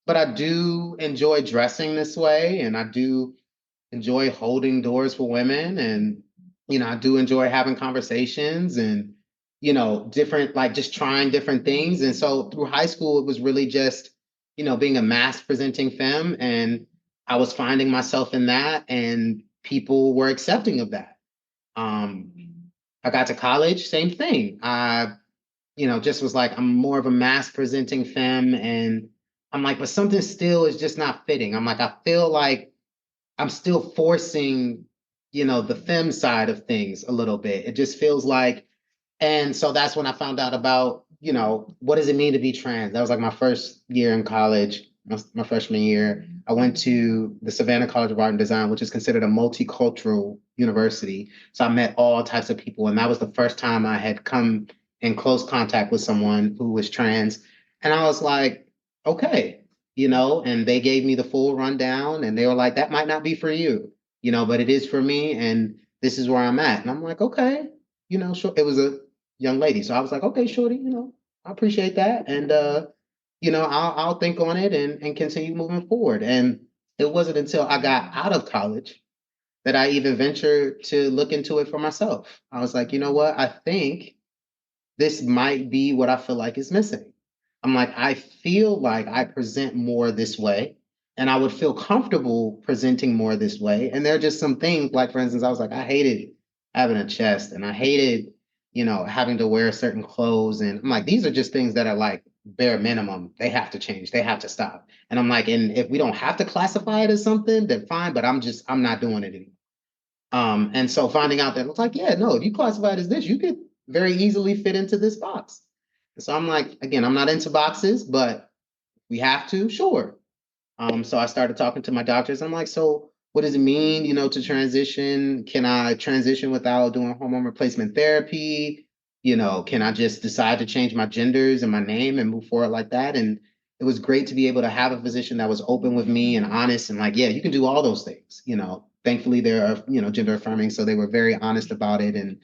S2: but I do enjoy dressing this way, and I do enjoy holding doors for women, and I do enjoy having conversations, and different, like just trying different things. And so through high school it was really just being a mass presenting femme, and I was finding myself in that, and people were accepting of that. um I got to college, same thing. I just was like, I'm more of a mass presenting femme, and I'm like, but something still is just not fitting. I'm like, I feel like I'm still forcing, the fem side of things a little bit. It just feels like, and so that's when I found out about, what does it mean to be trans? That was like my first year in college, my freshman year. I went to the Savannah College of Art and Design, which is considered a multicultural university. So I met all types of people. And that was the first time I had come in close contact with someone who was trans. And I was like, okay, and they gave me the full rundown, and they were like, that might not be for you, but it is for me. And this is where I'm at. And I'm like, okay, sure. It was a young lady. So I was like, okay, shorty, I appreciate that. And I'll think on it, and continue moving forward. And it wasn't until I got out of college that I even ventured to look into it for myself. I was like, you know what? I think this might be what I feel like is missing. I'm like, I feel like I present more this way, and I would feel comfortable presenting more this way. And there are just some things, like, for instance, I was like, I hated having a chest, and I hated, having to wear certain clothes. And I'm like, these are just things that are like bare minimum. They have to change, they have to stop. And I'm like, and if we don't have to classify it as something, then fine, but I'm not doing it anymore. And so finding out that it's like, yeah, no, if you classify it as this, you could very easily fit into this box. And so I'm like, again, I'm not into boxes, but we have to, sure. So I started talking to my doctors. I'm like, so what does it mean, to transition? Can I transition without doing hormone replacement therapy? Can I just decide to change my genders and my name and move forward like that? And it was great to be able to have a physician that was open with me and honest, and like, yeah, you can do all those things. Thankfully there are, gender affirming. So they were very honest about it, and,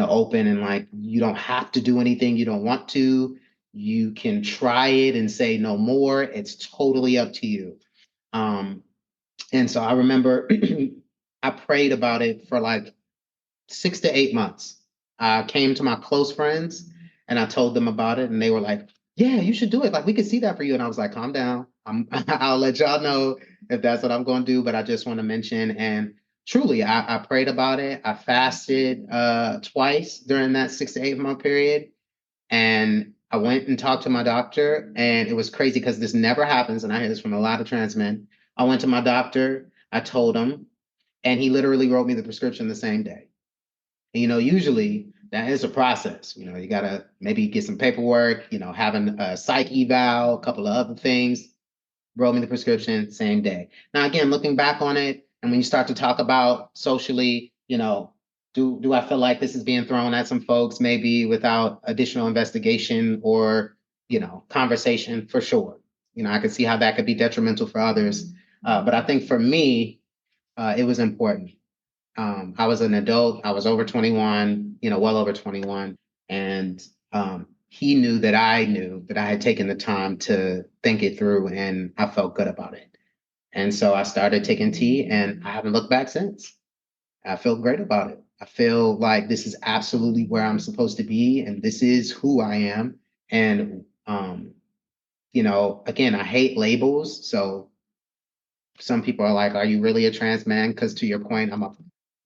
S2: open, and like, you don't have to do anything you don't want to. You can try it and say no more. It's totally up to you. Um, and so I remember I prayed about it for like 6 to 8 months. I came to my close friends and I told them about it, and they were like, yeah, you should do it. Like, we could see that for you. And I was like, calm down. I'll let y'all know if that's what I'm going to do. But I just want to mention, and truly, I prayed about it. I fasted twice during that 6 to 8 month period. And I went and talked to my doctor, and it was crazy because this never happens. And I hear this from a lot of trans men. I went to my doctor, I told him, and he literally wrote me the prescription the same day. And, usually that is a process. You got to maybe get some paperwork, having a psych eval, a couple of other things. Wrote me the prescription same day. Now, again, looking back on it, and when you start to talk about socially, do I feel like this is being thrown at some folks maybe without additional investigation or, conversation? For sure. I could see how that could be detrimental for others. But I think for me, it was important. I was an adult. I was over 21, well over 21. And he knew that I knew that I had taken the time to think it through, and I felt good about it. And so I started taking tea, and I haven't looked back since. I feel great about it. I feel like this is absolutely where I'm supposed to be, and this is who I am. And again, I hate labels. So some people are like, are you really a trans man? Because to your point, I'm a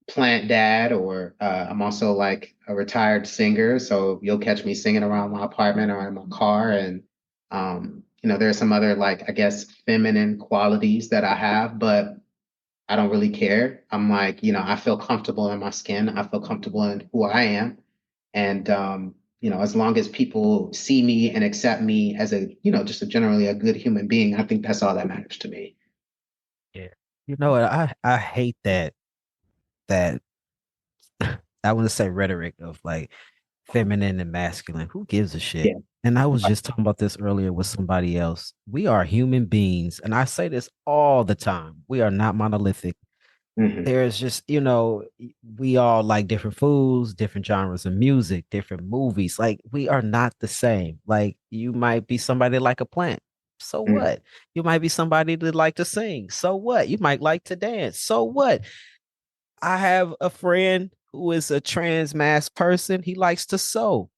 S2: plant dad, or I'm also like a retired singer. So you'll catch me singing around my apartment or in my car. And, there are some other, like, I guess, feminine qualities that I have, but I don't really care. I'm like, I feel comfortable in my skin. I feel comfortable in who I am. And, as long as people see me and accept me as just generally a good human being, I think that's all that matters to me.
S1: Yeah. You know what? I hate that I want to say rhetoric of like feminine and masculine. Who gives a shit?
S2: Yeah.
S1: And I was just talking about this earlier with somebody else. We are human beings, and I say this all the time. We are not monolithic.
S2: Hmm.
S1: There's just, we all like different foods, different genres of music, different movies. Like we are not the same. Like you might be somebody like a plant. So
S2: Hmm.
S1: what? You might be somebody that like to sing. So what? You might like to dance. So what? I have a friend who is a trans mass person. He likes to sew.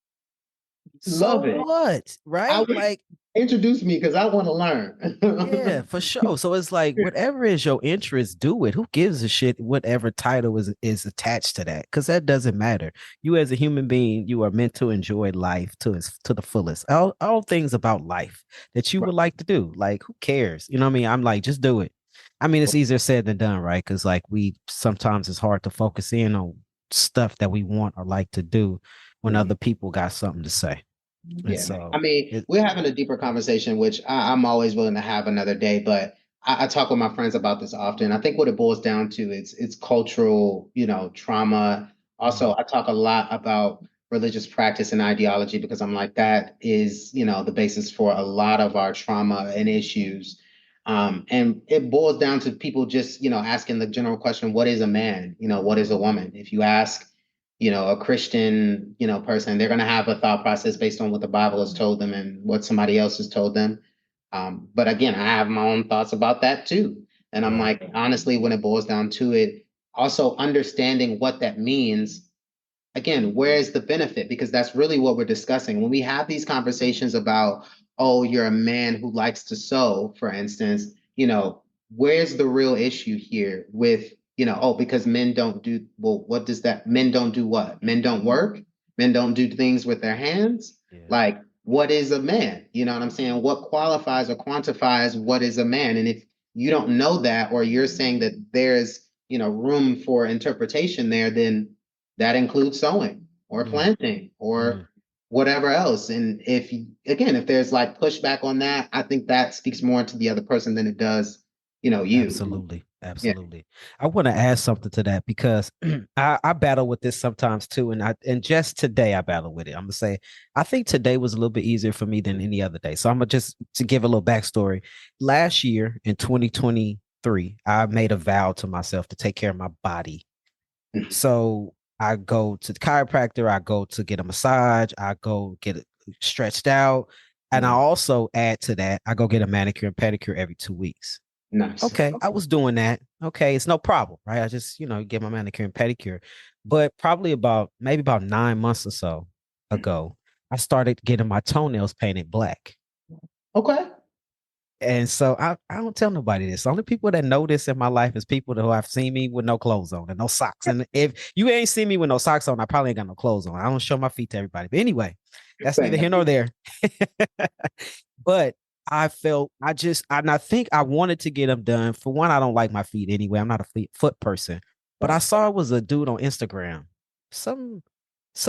S2: Love
S1: So
S2: it.
S1: what?
S2: I
S1: Right?
S2: would
S1: Like
S2: introduce me because I want to learn.
S1: yeah, for sure. So it's like whatever is your interest, do it. Who gives a shit whatever title is attached to that? Because that doesn't matter. You as a human being, you are meant to enjoy life to the fullest. All things about life that you
S2: Right.
S1: would like to do. Like, who cares? You know what I mean? I'm like, just do it. I mean, it's easier said than done, right? Because like we sometimes it's hard to focus in on stuff that we want or like to do when
S2: Mhm.
S1: other people got something to say. And
S2: Yeah. I
S1: so
S2: mean,
S1: it,
S2: we're having a deeper conversation, which I'm always willing to have another day, but I talk with my friends about this often. I think what it boils down to is it's cultural, trauma. Also,
S1: mm,
S2: I talk a lot about religious practice and ideology because I'm like, that is, the basis for a lot of our trauma and issues. And it boils down to people just, asking the general question, what is a man? What is a woman? If you ask, a Christian, person, they're going to have a thought process based on what the Bible has told them and what somebody else has told them. But again, I have my own thoughts about that too. And I'm
S1: yeah.
S2: like, honestly, when it boils down to it, also understanding what that means, again, where's the benefit? Because that's really what we're discussing. When we have these conversations about, oh, you're a man who likes to sew, for instance, where's the real issue here with, oh, because men don't do, well, what does that, men don't do what? Men don't work? Men don't do things with their hands?
S1: Yeah.
S2: Like, what is a man? You know what I'm saying? What qualifies or quantifies what is a man? And if you don't know that, or you're saying that there's, room for interpretation there, then that includes sewing or
S1: Mm,
S2: planting or
S1: mm.
S2: whatever else. And if there's like pushback on that, I think that speaks more to the other person than it does, you.
S1: Absolutely.
S2: Yeah.
S1: Absolutely. I want to add something to that because I battle with this sometimes too. And just today I battle with it. I'm gonna say I think today was a little bit easier for me than any other day. So I'm gonna just to give a little backstory. Last year in 2023, I made a vow to myself to take care of my body. So I go to the chiropractor, I go to get a massage, I go get it stretched out. And I
S2: Mhm.
S1: also add to that, I go get a manicure and pedicure every 2 weeks.
S2: Nice.
S1: Okay, I was doing that. Okay, it's no problem, right? I just, get my manicure and pedicure. But probably maybe about 9 months or so ago, I started getting my toenails painted black.
S2: Okay.
S1: And so I don't tell nobody this. The only people that know this in my life is people who have seen me with no clothes on and no socks. And if you ain't seen me with no socks on, I probably ain't got no clothes on. I don't show my feet to everybody. But anyway, that's neither
S2: Same.
S1: here nor there. But and I think I wanted to get them done. For one, I don't like my feet anyway. I'm not a foot person. But I
S2: Right.
S1: saw it was a dude on Instagram. Some,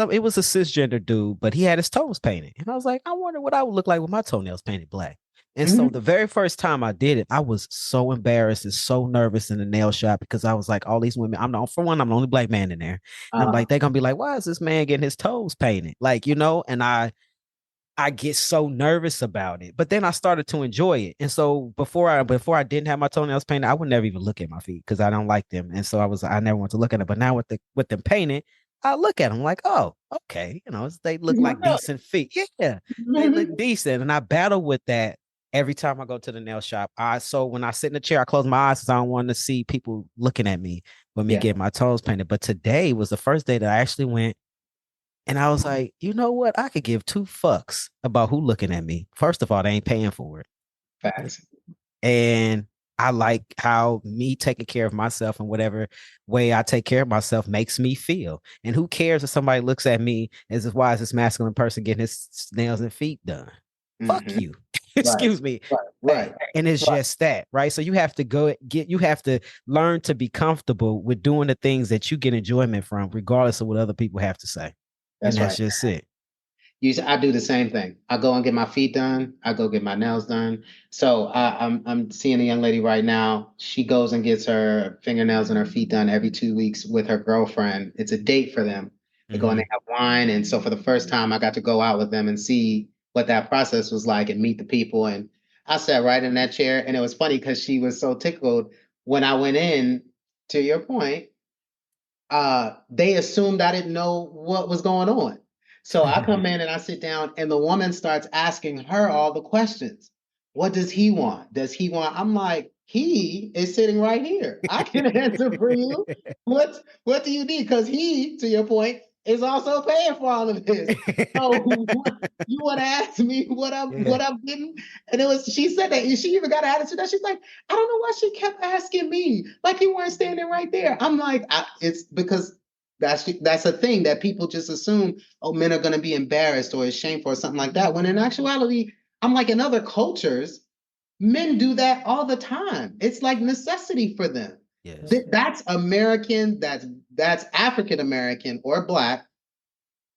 S1: it was a cisgender dude, but he had his toes painted. And I was like, I wonder what I would look like with my toenails painted black. And so
S2: Mhm.
S1: the very first time I did it, I was so embarrassed and so nervous in the nail shop because I was like, all these women, I'm the only black man in there. And I'm
S2: Uh,
S1: like, they're gonna be like, why is this man getting his toes painted? Like, and I get so nervous about it. But then I started to enjoy it. And so before I didn't have my toenails painted, I would never even look at my feet because I don't like them. And so I never want to look at it. But now with them painted, I look at them like, oh, okay, they look like decent feet. Yeah, they look decent. And I battle with that every time I go to the nail shop. So when I sit in the chair, I close my eyes because I don't want to see people looking at me with me
S2: yeah.
S1: getting my toes painted. But today was the first day that I actually went. And I was like, you know what? I could give two fucks about who looking at me. First of all, they ain't paying for it.
S2: Facts.
S1: And I like how me taking care of myself in whatever way I take care of myself makes me feel. And who cares if somebody looks at me as if why is this masculine person getting his nails and feet done? Fuck
S2: Mm-hmm.
S1: you.
S2: Right.
S1: Excuse me.
S2: Right. Right.
S1: And it's
S2: Right.
S1: just that, right? So you have to you have to learn to be comfortable with doing the things that you get enjoyment from, regardless of what other people have to say. And
S2: That's
S1: that's
S2: right.
S1: just it.
S2: I do the same thing. I go and get my feet done. I go get my nails done. So I'm seeing a young lady right now. She goes and gets her fingernails and her feet done every 2 weeks with her girlfriend. It's a date for them. They go and
S1: Mm-hmm.
S2: they have wine. And so for the first time, I got to go out with them and see what that process was like and meet the people. And I sat right in that chair. And it was funny because she was so tickled when I went in, to your point, they assumed I didn't know what was going on. So I come in and I sit down, and the woman starts asking her all the questions. What does he want? Does he want? I'm like, he is sitting right here. I can answer for you. What do you need? Because he, to your point, is also paying for all of this. So you want to ask me
S1: Yeah.
S2: what I'm getting? And it was she said that, and she even got an attitude that she's like, I don't know why she kept asking me, like you weren't standing right there. I'm like, it's because that's a thing that people just assume, oh, men are going to be embarrassed or ashamed for or something like that. When in actuality, I'm like, in other cultures, men do that all the time. It's like necessity for them.
S1: Yes.
S2: That's American, that's African American or Black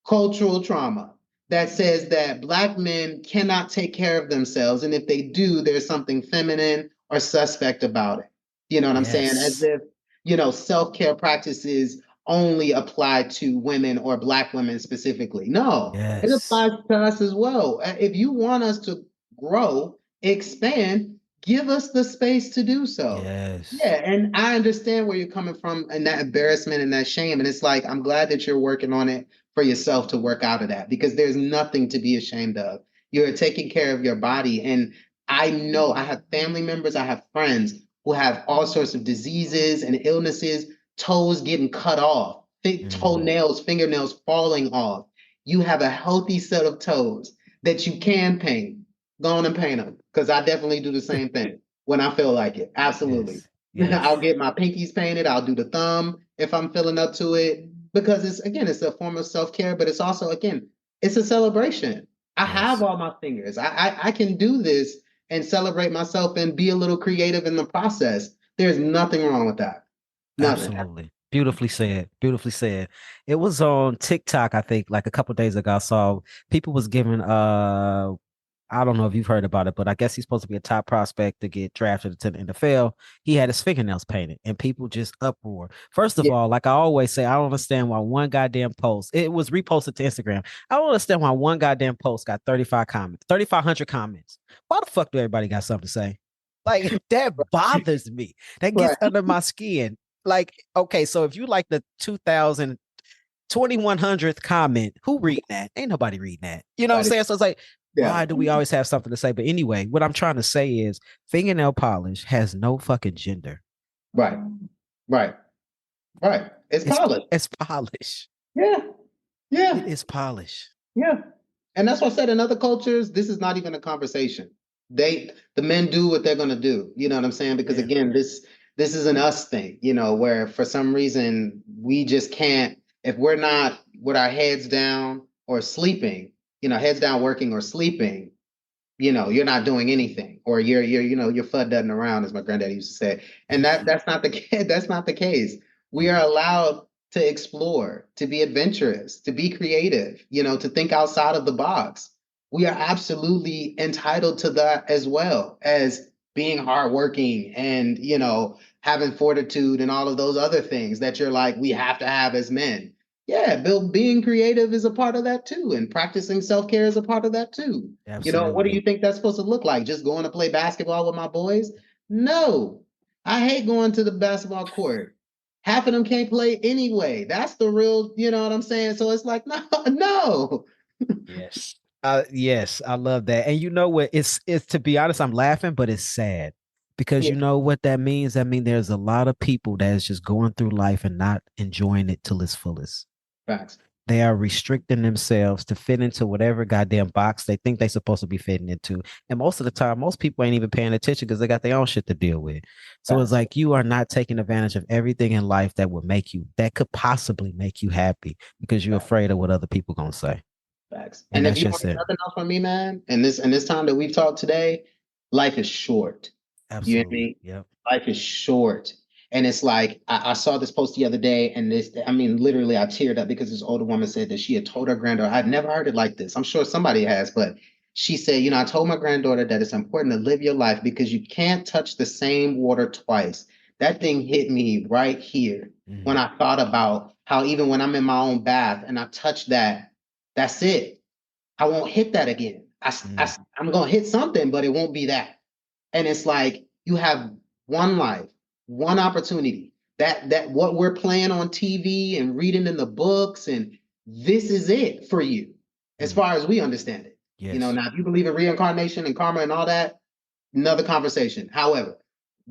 S2: cultural trauma that says that Black men cannot take care of themselves. And if they do, there's something feminine or suspect about it. You know what I'm saying? As
S1: Yes.
S2: if, self care practices only apply to women or Black women specifically. No, it
S1: Yes.
S2: applies to us as well. If you want us to grow, expand, give us the space to do so.
S1: Yes.
S2: Yeah, and I understand where you're coming from and that embarrassment and that shame. And it's like, I'm glad that you're working on it for yourself to work out of that because there's nothing to be ashamed of. You're taking care of your body. And I know I have family members, I have friends who have all sorts of diseases and illnesses, toes getting cut off,
S1: Mm-hmm.
S2: toenails, fingernails falling off. You have a healthy set of toes that you can paint. Go on and paint them because I definitely do the same thing when I feel like it. Absolutely.
S1: Yes. Yes.
S2: I'll get my pinkies painted. I'll do the thumb if I'm feeling up to it because it's a form of self-care, but it's also, again, it's a celebration. I have
S1: Yes.
S2: all my fingers. I can do this and celebrate myself and be a little creative in the process. There's nothing wrong with that. Nothing.
S1: Absolutely. Beautifully said. Beautifully said. It was on TikTok, I think, like a couple of days ago. I saw people was giving I don't know if you've heard about it, but I guess he's supposed to be a top prospect to get drafted to the NFL. He had his fingernails painted and people just uproar. First of
S2: Yeah,
S1: all, like I always say, I don't understand why one goddamn post, it was reposted to Instagram. I don't understand why one goddamn post got 35 comments, 3,500 comments. Why the fuck do everybody got something to say? Like that bothers me. That gets
S2: right,
S1: under my skin. Like, okay, so if you like the 2000 2100th comment, who read that? Ain't nobody reading that. You know what I'm
S2: right.
S1: saying? So it's like,
S2: Yeah,
S1: why do we always have something to say? But anyway, what I'm trying to say is fingernail polish has no fucking gender.
S2: right, right, right. It's
S1: It's
S2: polished.
S1: it's polish.
S2: Yeah,
S1: It
S2: yeah.
S1: is polish.
S2: Yeah. And that's what I said in other cultures, this is not even a conversation. The men do what they're gonna do. You know what I'm saying? Because
S1: Yeah.
S2: again, this is an us thing, where for some reason we just can't, if we're not with our heads down or sleeping, heads down working or sleeping, you're not doing anything, or you're fudding around, as my granddad used to say. And that's not the case. That's not the case. We are
S1: Yeah.
S2: allowed to explore, to be adventurous, to be creative, to think outside of the box. We are absolutely entitled to that as well as being hardworking and having fortitude and all of those other things that you're like we have to have as men. Yeah, being creative is a part of that too, and practicing self-care is a part of that too. What do
S1: Absolutely.
S2: you think that's supposed to look like? Just going to play basketball with my boys? No. I hate going to the basketball court. Half of them can't play anyway. That's the real, you know what I'm saying? So it's like, no, no.
S1: Yes. Yes, I love that. And you know what? It's to be honest, I'm laughing, but it's sad because
S2: Yeah,
S1: you know what that means? I mean, there's a lot of people that is just going through life and not enjoying it till its fullest.
S2: facts.
S1: They are restricting themselves to fit into whatever goddamn box they think they're supposed to be fitting into. And most of the time, most people ain't even paying attention because they got their own shit to deal with. So it's
S2: Facts.
S1: like you are not taking advantage of everything in life that would make you, that could possibly make you happy because you're
S2: Facts.
S1: afraid of what other people gonna say.
S2: Facts.
S1: And
S2: And if
S1: that's
S2: you don't
S1: just
S2: get
S1: it.
S2: nothing else from me, man, and this time that we've talked today, life is short. You hear
S1: Absolutely.
S2: me?
S1: Yep.
S2: Life is short. And it's like I saw this post the other day, and I mean, literally I teared up because this older woman said that she had told her granddaughter, I'd never heard it like this. I'm sure somebody has, but she said, I told my granddaughter that it's important to live your life because you can't touch the same water twice. That thing hit me right here when
S1: Mhm.
S2: I thought about how even when I'm in my own bath and I touch that, that's it. I won't hit that again.
S1: Mhm.
S2: I'm going to hit something, but it won't be that. And it's like you have one life, one opportunity. That what we're playing on TV and reading in the books, and this is it for you, as
S1: Mhm.
S2: far as we understand it.
S1: Yes.
S2: Now if you believe in reincarnation and karma and all that, another conversation. However,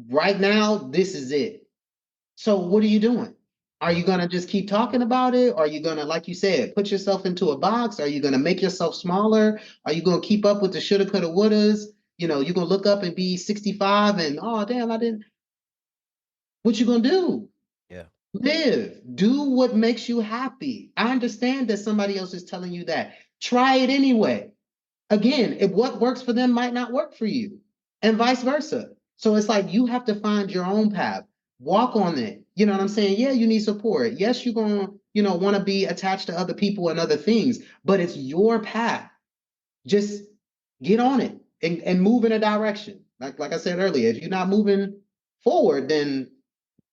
S2: right now, this is it. So what are you doing? Are you
S1: Yep.
S2: gonna just keep talking about it? Are you gonna, like you said, put yourself into a box? Are you gonna make yourself smaller? Are you gonna keep up with the shoulda, coulda, wouldas? You're gonna look up and be 65 and oh damn, I didn't. What you gonna do?
S1: Yeah.
S2: Live. Do what makes you happy. I understand that somebody else is telling you that. Try it anyway. Again, if what works for them might not work for you, and vice versa. So it's like you have to find your own path, walk on it. You know what I'm saying? Yeah, you need support. Yes, you're gonna, want to be attached to other people and other things, but it's your path. Just get on it and move in a direction. Like I said earlier, if you're not moving forward, then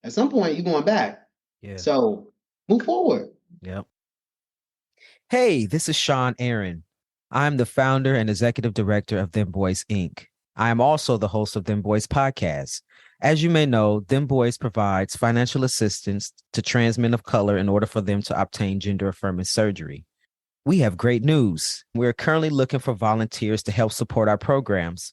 S2: at some point you're going back.
S1: Yeah.
S2: So move forward.
S1: Yep. Hey, this is Sean Aaron. I'm the founder and executive director of Dem Bois Inc. I am also the host of Dem Bois Podcast. As you may know, Dem Bois provides financial assistance to trans men of color in order for them to obtain gender affirming surgery. We have great news. We're currently looking for volunteers to help support our programs.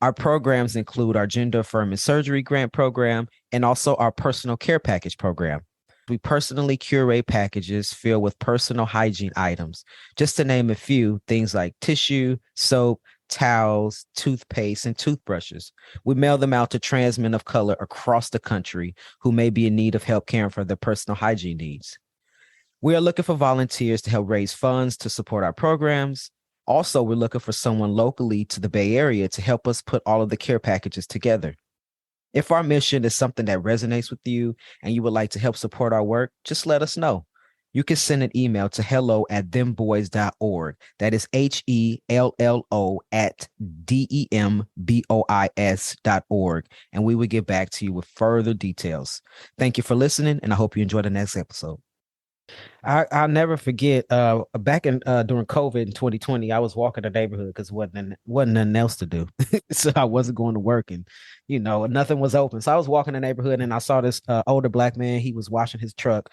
S1: Our programs include our gender affirming surgery grant program and also our personal care package program. We personally curate packages filled with personal hygiene items. Just to name a few, things like tissue, soap, towels, toothpaste, and toothbrushes. We mail them out to trans men of color across the country who may be in need of help caring for their personal hygiene needs. We are looking for volunteers to help raise funds to support our programs. Also, we're looking for someone locally to the Bay Area to help us put all of the care packages together. If our mission is something that resonates with you and you would like to help support our work, just let us know. You can send an email to hello@demboys.org. That is HELLO at DEMBOIS.org. And we will get back to you with further details. Thank you for listening, and I hope you enjoy the next episode. I'll never forget back in during COVID in 2020, I was walking the neighborhood because wasn't nothing else to do. So I wasn't going to work and nothing was open. So I was walking the neighborhood and I saw this older black man. He was washing his truck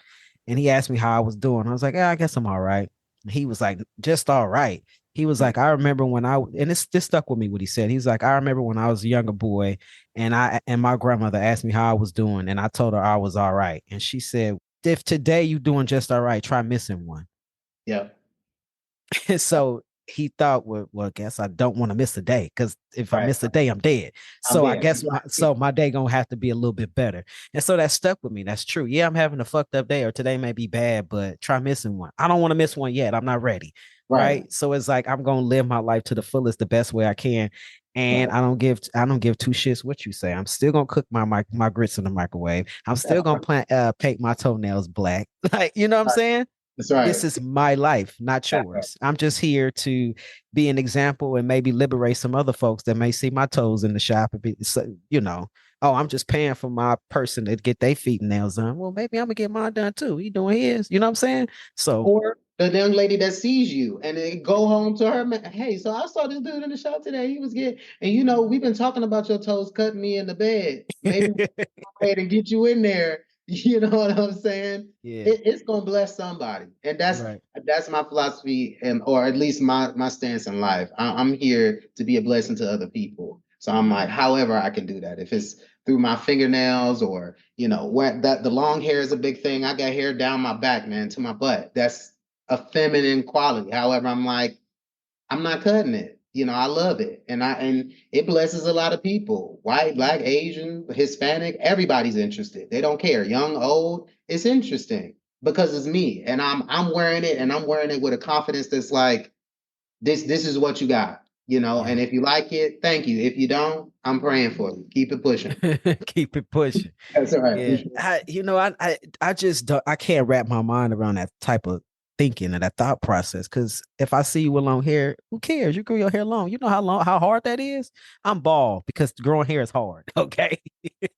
S1: and he asked me how I was doing. I was like, yeah, I guess I'm all right. He was like, just all right. He was like, I remember when and this stuck with me what he said. He's like, I remember when I was a younger boy and my grandmother asked me how I was doing and I told her I was all right. And she said, if today you doing just all right, try missing one.
S2: Yeah.
S1: And so he thought, well, I guess I don't want to miss a day because if I
S2: Right.
S1: miss a day, I'm dead.
S2: I'm
S1: So I
S2: there.
S1: guess my day gonna have to be a little bit better. And so that stuck with me. That's true. Yeah, I'm having a fucked up day, or today may be bad, but try missing one. I don't want to miss one yet. I'm not ready.
S2: Right.
S1: Right. So it's like I'm gonna live my life to the fullest, the best way I can. And
S2: Right.
S1: I don't give two shits what you say. I'm still gonna cook my grits in the microwave. I'm still gonna paint my toenails black. Like, you know what I'm saying?
S2: That's right.
S1: This is my life, not
S2: That's right.
S1: yours. I'm just here to be an example and maybe liberate some other folks that may see my toes in the shop and be, oh, I'm just paying for my person to get their feet and nails done. Well, maybe I'm gonna get mine done too. He doing his, you know what I'm saying? So
S2: Or the young lady that sees you and then go home to her, hey, so I saw this dude in the shop today. He was getting, and we've been talking about your toes cutting me in the bed. Maybe we'll go ahead and get you in there. You know what I'm saying?
S1: yeah,
S2: It's gonna bless somebody, and
S1: right.
S2: that's my philosophy, and or at least my stance in life. I'm here to be a blessing to other people. So I'm like, however I can do that. If it's through my fingernails or where that the long hair is a big thing. I got hair down my back, man, to my butt. a feminine quality. However, I'm like, I'm not cutting it. I love it. And it blesses a lot of people. White, black, Asian, Hispanic, everybody's interested. They don't care. Young, old, it's interesting because it's me. And I'm wearing it, and I'm wearing it with a confidence that's like, this is what you got.
S1: Yeah.
S2: And if you like it, thank you. If you don't, I'm praying for you. Keep it pushing.
S1: Keep it pushing.
S2: That's all right.
S1: Yeah. I just don't, I can't wrap my mind around that type of thinking and that thought process. Cause if I see you with long hair, who cares? You grow your hair long. You know how hard that is? I'm bald because growing hair is hard. Okay.
S2: The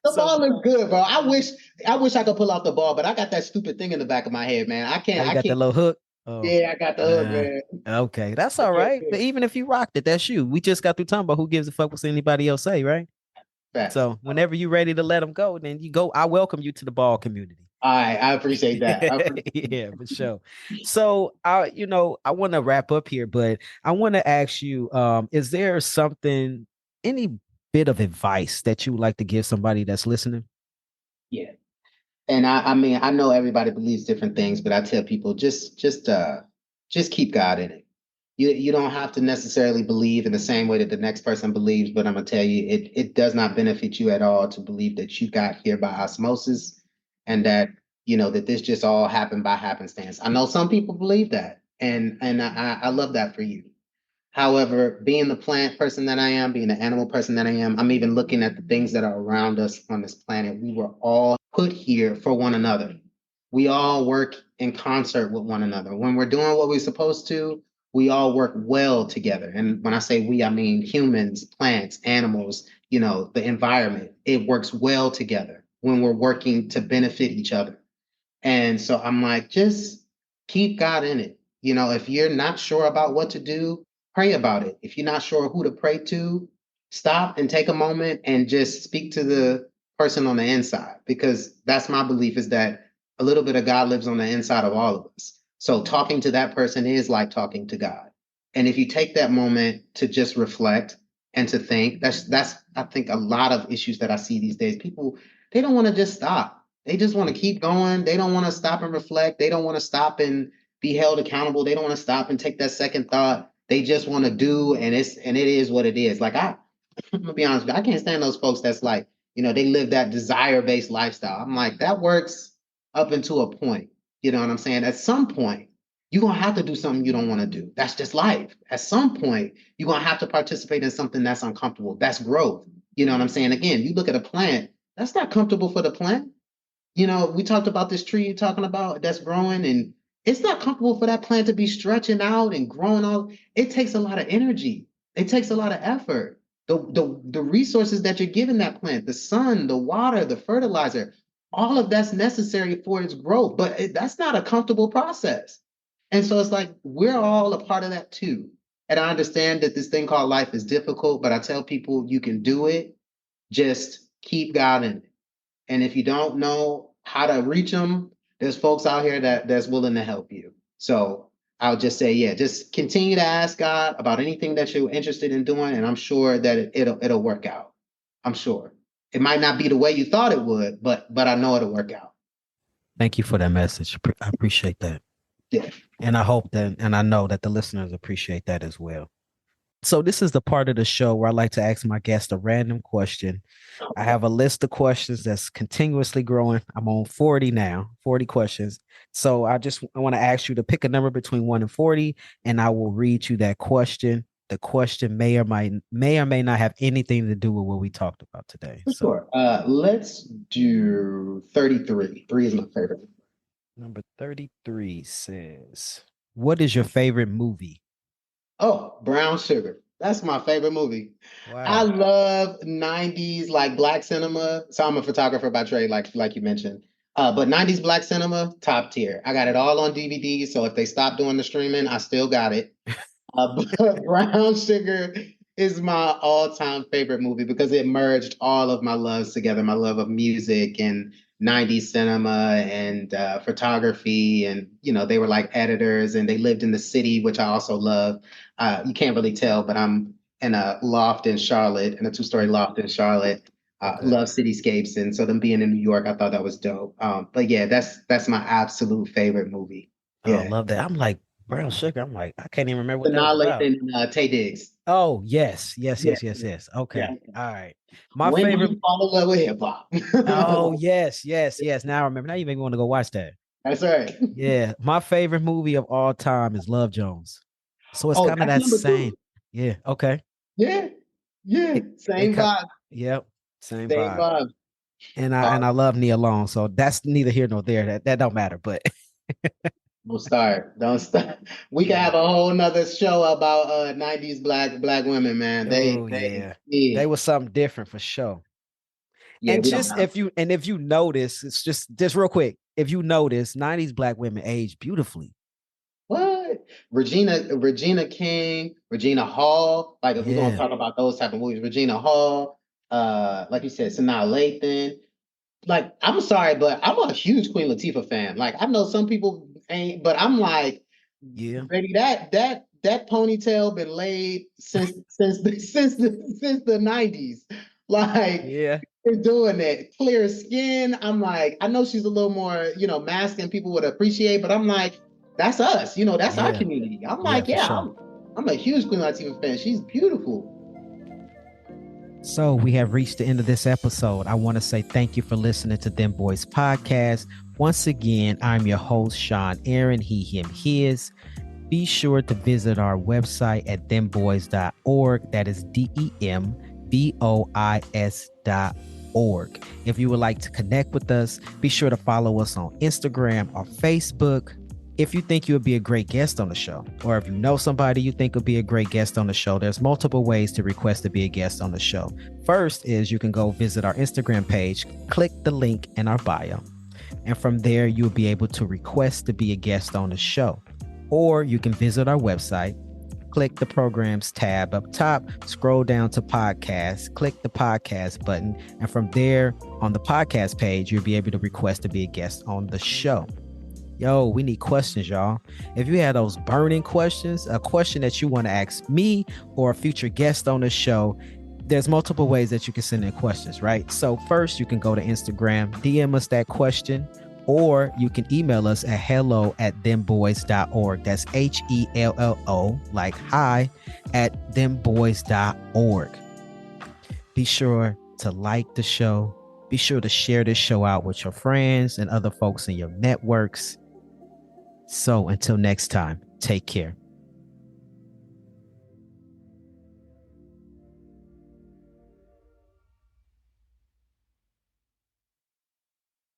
S1: So
S2: ball is good, bro. I wish I could pull out the ball, but I got that stupid thing in the back of my head, man. I
S1: how
S2: can't
S1: you
S2: I
S1: got that
S2: can't
S1: little hook? Oh,
S2: Yeah, I got the hook, man.
S1: okay. That's all right. But even if you rocked it, that's you. We just got through talking about who gives a fuck what anybody else say, right?
S2: Facts.
S1: So whenever you're ready to let them go, then you go. I welcome you to the ball community.
S2: All right, I appreciate that.
S1: Yeah, for sure. So I want to wrap up here, but I want to ask you, is there something, any bit of advice that you would like to give somebody that's listening?
S2: Yeah. And I mean, I know everybody believes different things, but I tell people just keep God in it. You don't have to necessarily believe in the same way that the next person believes, but I'm gonna tell you, it does not benefit you at all to believe that you got here by osmosis and that that this just all happened by happenstance. I know some people believe that, and I love that for you. However, being the plant person that I am, being the animal person that I am, I'm even looking at the things that are around us on this planet. We were all put here for one another. We all work in concert with one another. When we're doing what we're supposed to, we all work well together. And when I say we, I mean humans, plants, animals, the environment. It works well together when we're working to benefit each other. And so I'm like, just keep God in it. If you're not sure about what to do, pray about it. If you're not sure who to pray to, stop and take a moment and just speak to the person on the inside, because that's my belief, is that a little bit of God lives on the inside of all of us. So talking to that person is like talking to God. And if you take that moment to just reflect and to think, that's I think a lot of issues that I see these days. People, they don't want to just stop. They just want to keep going. They don't want to stop and reflect. They don't want to stop and be held accountable. They don't want to stop and take that second thought. They just want to do, and it is what it is. Like I'm gonna be honest with you, I can't stand those folks that's like, they live that desire-based lifestyle. I'm like, that works up until a point. You know what I'm saying? At some point, you're gonna have to do something you don't want to do. That's just life. At some point, you're gonna have to participate in something that's uncomfortable. That's growth. You know what I'm saying? Again, you look at a plant, that's not comfortable for the plant. We talked about this tree you're talking about that's growing, and it's not comfortable for that plant to be stretching out and growing out. It takes a lot of energy. It takes a lot of effort. The resources that you're giving that plant, the sun, the water, the fertilizer, all of that's necessary for its growth, but that's not a comfortable process. And so it's like we're all a part of that too. And I understand that this thing called life is difficult, but I tell people you can do it. Just keep God in it. And if you don't know how to reach them, there's folks out here that's willing to help you. So I'll just say, yeah, just continue to ask God about anything that you're interested in doing, and I'm sure that it'll work out. I'm sure it might not be the way you thought it would, but I know it'll work out.
S1: Thank you for that message. I appreciate that.
S2: Yeah.
S1: And I hope that, and I know that the listeners appreciate that as well. So this is the part of the show where I like to ask my guest a random question. I have a list of questions that's continuously growing. I'm on 40 now, 40 questions. So I want to ask you to pick a number between 1 and 40, and I will read you that question. The question may or may not have anything to do with what we talked about today.
S2: For
S1: So
S2: sure. Let's do 33. Three is my favorite.
S1: number 33 says, what is your favorite movie?
S2: Oh, Brown Sugar. That's my favorite movie. I
S1: Wow.
S2: love 90s like black cinema. So I'm a photographer by trade, like you mentioned. But 90s black cinema, top tier. I got it all on DVD. So if they stop doing the streaming, I still got it. But Brown Sugar is my all-time favorite movie because it merged all of my loves together, my love of music and 90s cinema and photography. And, they were like editors and they lived in the city, which I also love. You can't really tell, but I'm in a loft in Charlotte, in a two-story loft in Charlotte.
S1: Okay.
S2: Love cityscapes. And so them being in New York, I thought that was dope. But yeah, that's my absolute favorite movie.
S1: Oh,
S2: Yeah.
S1: love that. I'm like brown sugar. I'm like, I can't even remember what that was
S2: Sanaa
S1: about.
S2: Lathan and Tay Diggs.
S1: Oh, yes, yes,
S2: Yeah.
S1: yes, yes, yes.
S2: Yeah.
S1: Okay. All right. My
S2: When did
S1: favorite.
S2: you fall in love with hip hop?
S1: Oh, yes, yes, yes. Now I remember. Now you make me want to go watch that.
S2: That's right.
S1: Yeah. My favorite movie of all time is Love Jones. So it's
S2: Oh,
S1: kind of
S2: that's
S1: that
S2: number
S1: same.
S2: two.
S1: Yeah. Okay.
S2: Yeah. Yeah.
S1: It
S2: Same
S1: cut.
S2: vibe.
S1: Yep. Same
S2: Same
S1: vibe.
S2: vibe.
S1: And I love Nia Long. So that's neither here nor there. That don't matter. But
S2: Don't start. Don't start. We can
S1: yeah.
S2: have a whole nother show about 90s black women, man.
S1: Oh yeah.
S2: Yeah,
S1: They was something different for sure.
S2: yeah,
S1: And
S2: we don't
S1: just
S2: know.
S1: if you notice, it's just real quick. If you notice, 90s black women age beautifully.
S2: What? Regina King, Regina Hall. Like if we're gonna
S1: Yeah.
S2: talk about those type of movies, Regina Hall, like you said, Sanaa Lathan. Like, I'm sorry, but I'm a huge Queen Latifah fan. Like, I know some people ain't, but I'm like,
S1: Yeah.
S2: baby, that ponytail been laid since the 90s. Like,
S1: Yeah.
S2: been doing it. Clear skin. I'm like, I know she's a little more, masculine people would appreciate, but I'm like, that's us, that's our
S1: Yeah.
S2: community. I'm
S1: Yeah,
S2: like,
S1: for
S2: yeah,
S1: sure.
S2: I'm a huge Queen Latifah fan. She's beautiful.
S1: So we have reached the end of this episode. I want to say thank you for listening to Dem Boys Podcast. Once again, I'm your host, Sean Aaron, he, him, his. Be sure to visit our website at demboys.org. That is DEMBOIS.org. If you would like to connect with us, be sure to follow us on Instagram or Facebook. If you think you would be a great guest on the show, or if you know somebody you think would be a great guest on the show, there's multiple ways to request to be a guest on the show. First is you can go visit our Instagram page, click the link in our bio, and from there you'll be able to request to be a guest on the show. Or you can visit our website, click the programs tab up top, scroll down to podcasts, click the podcast button, and from there on the podcast page, you'll be able to request to be a guest on the show. Yo, we need questions, y'all. If you have those burning questions, a question that you want to ask me or a future guest on the show, there's multiple ways that you can send in questions, right? So first, you can go to Instagram, DM us that question, or you can email us at hello@demboys.org. That's HELLO, like hi, at demboys.org. Be sure to like the show. Be sure to share this show out with your friends and other folks in your networks. So until next time, take care.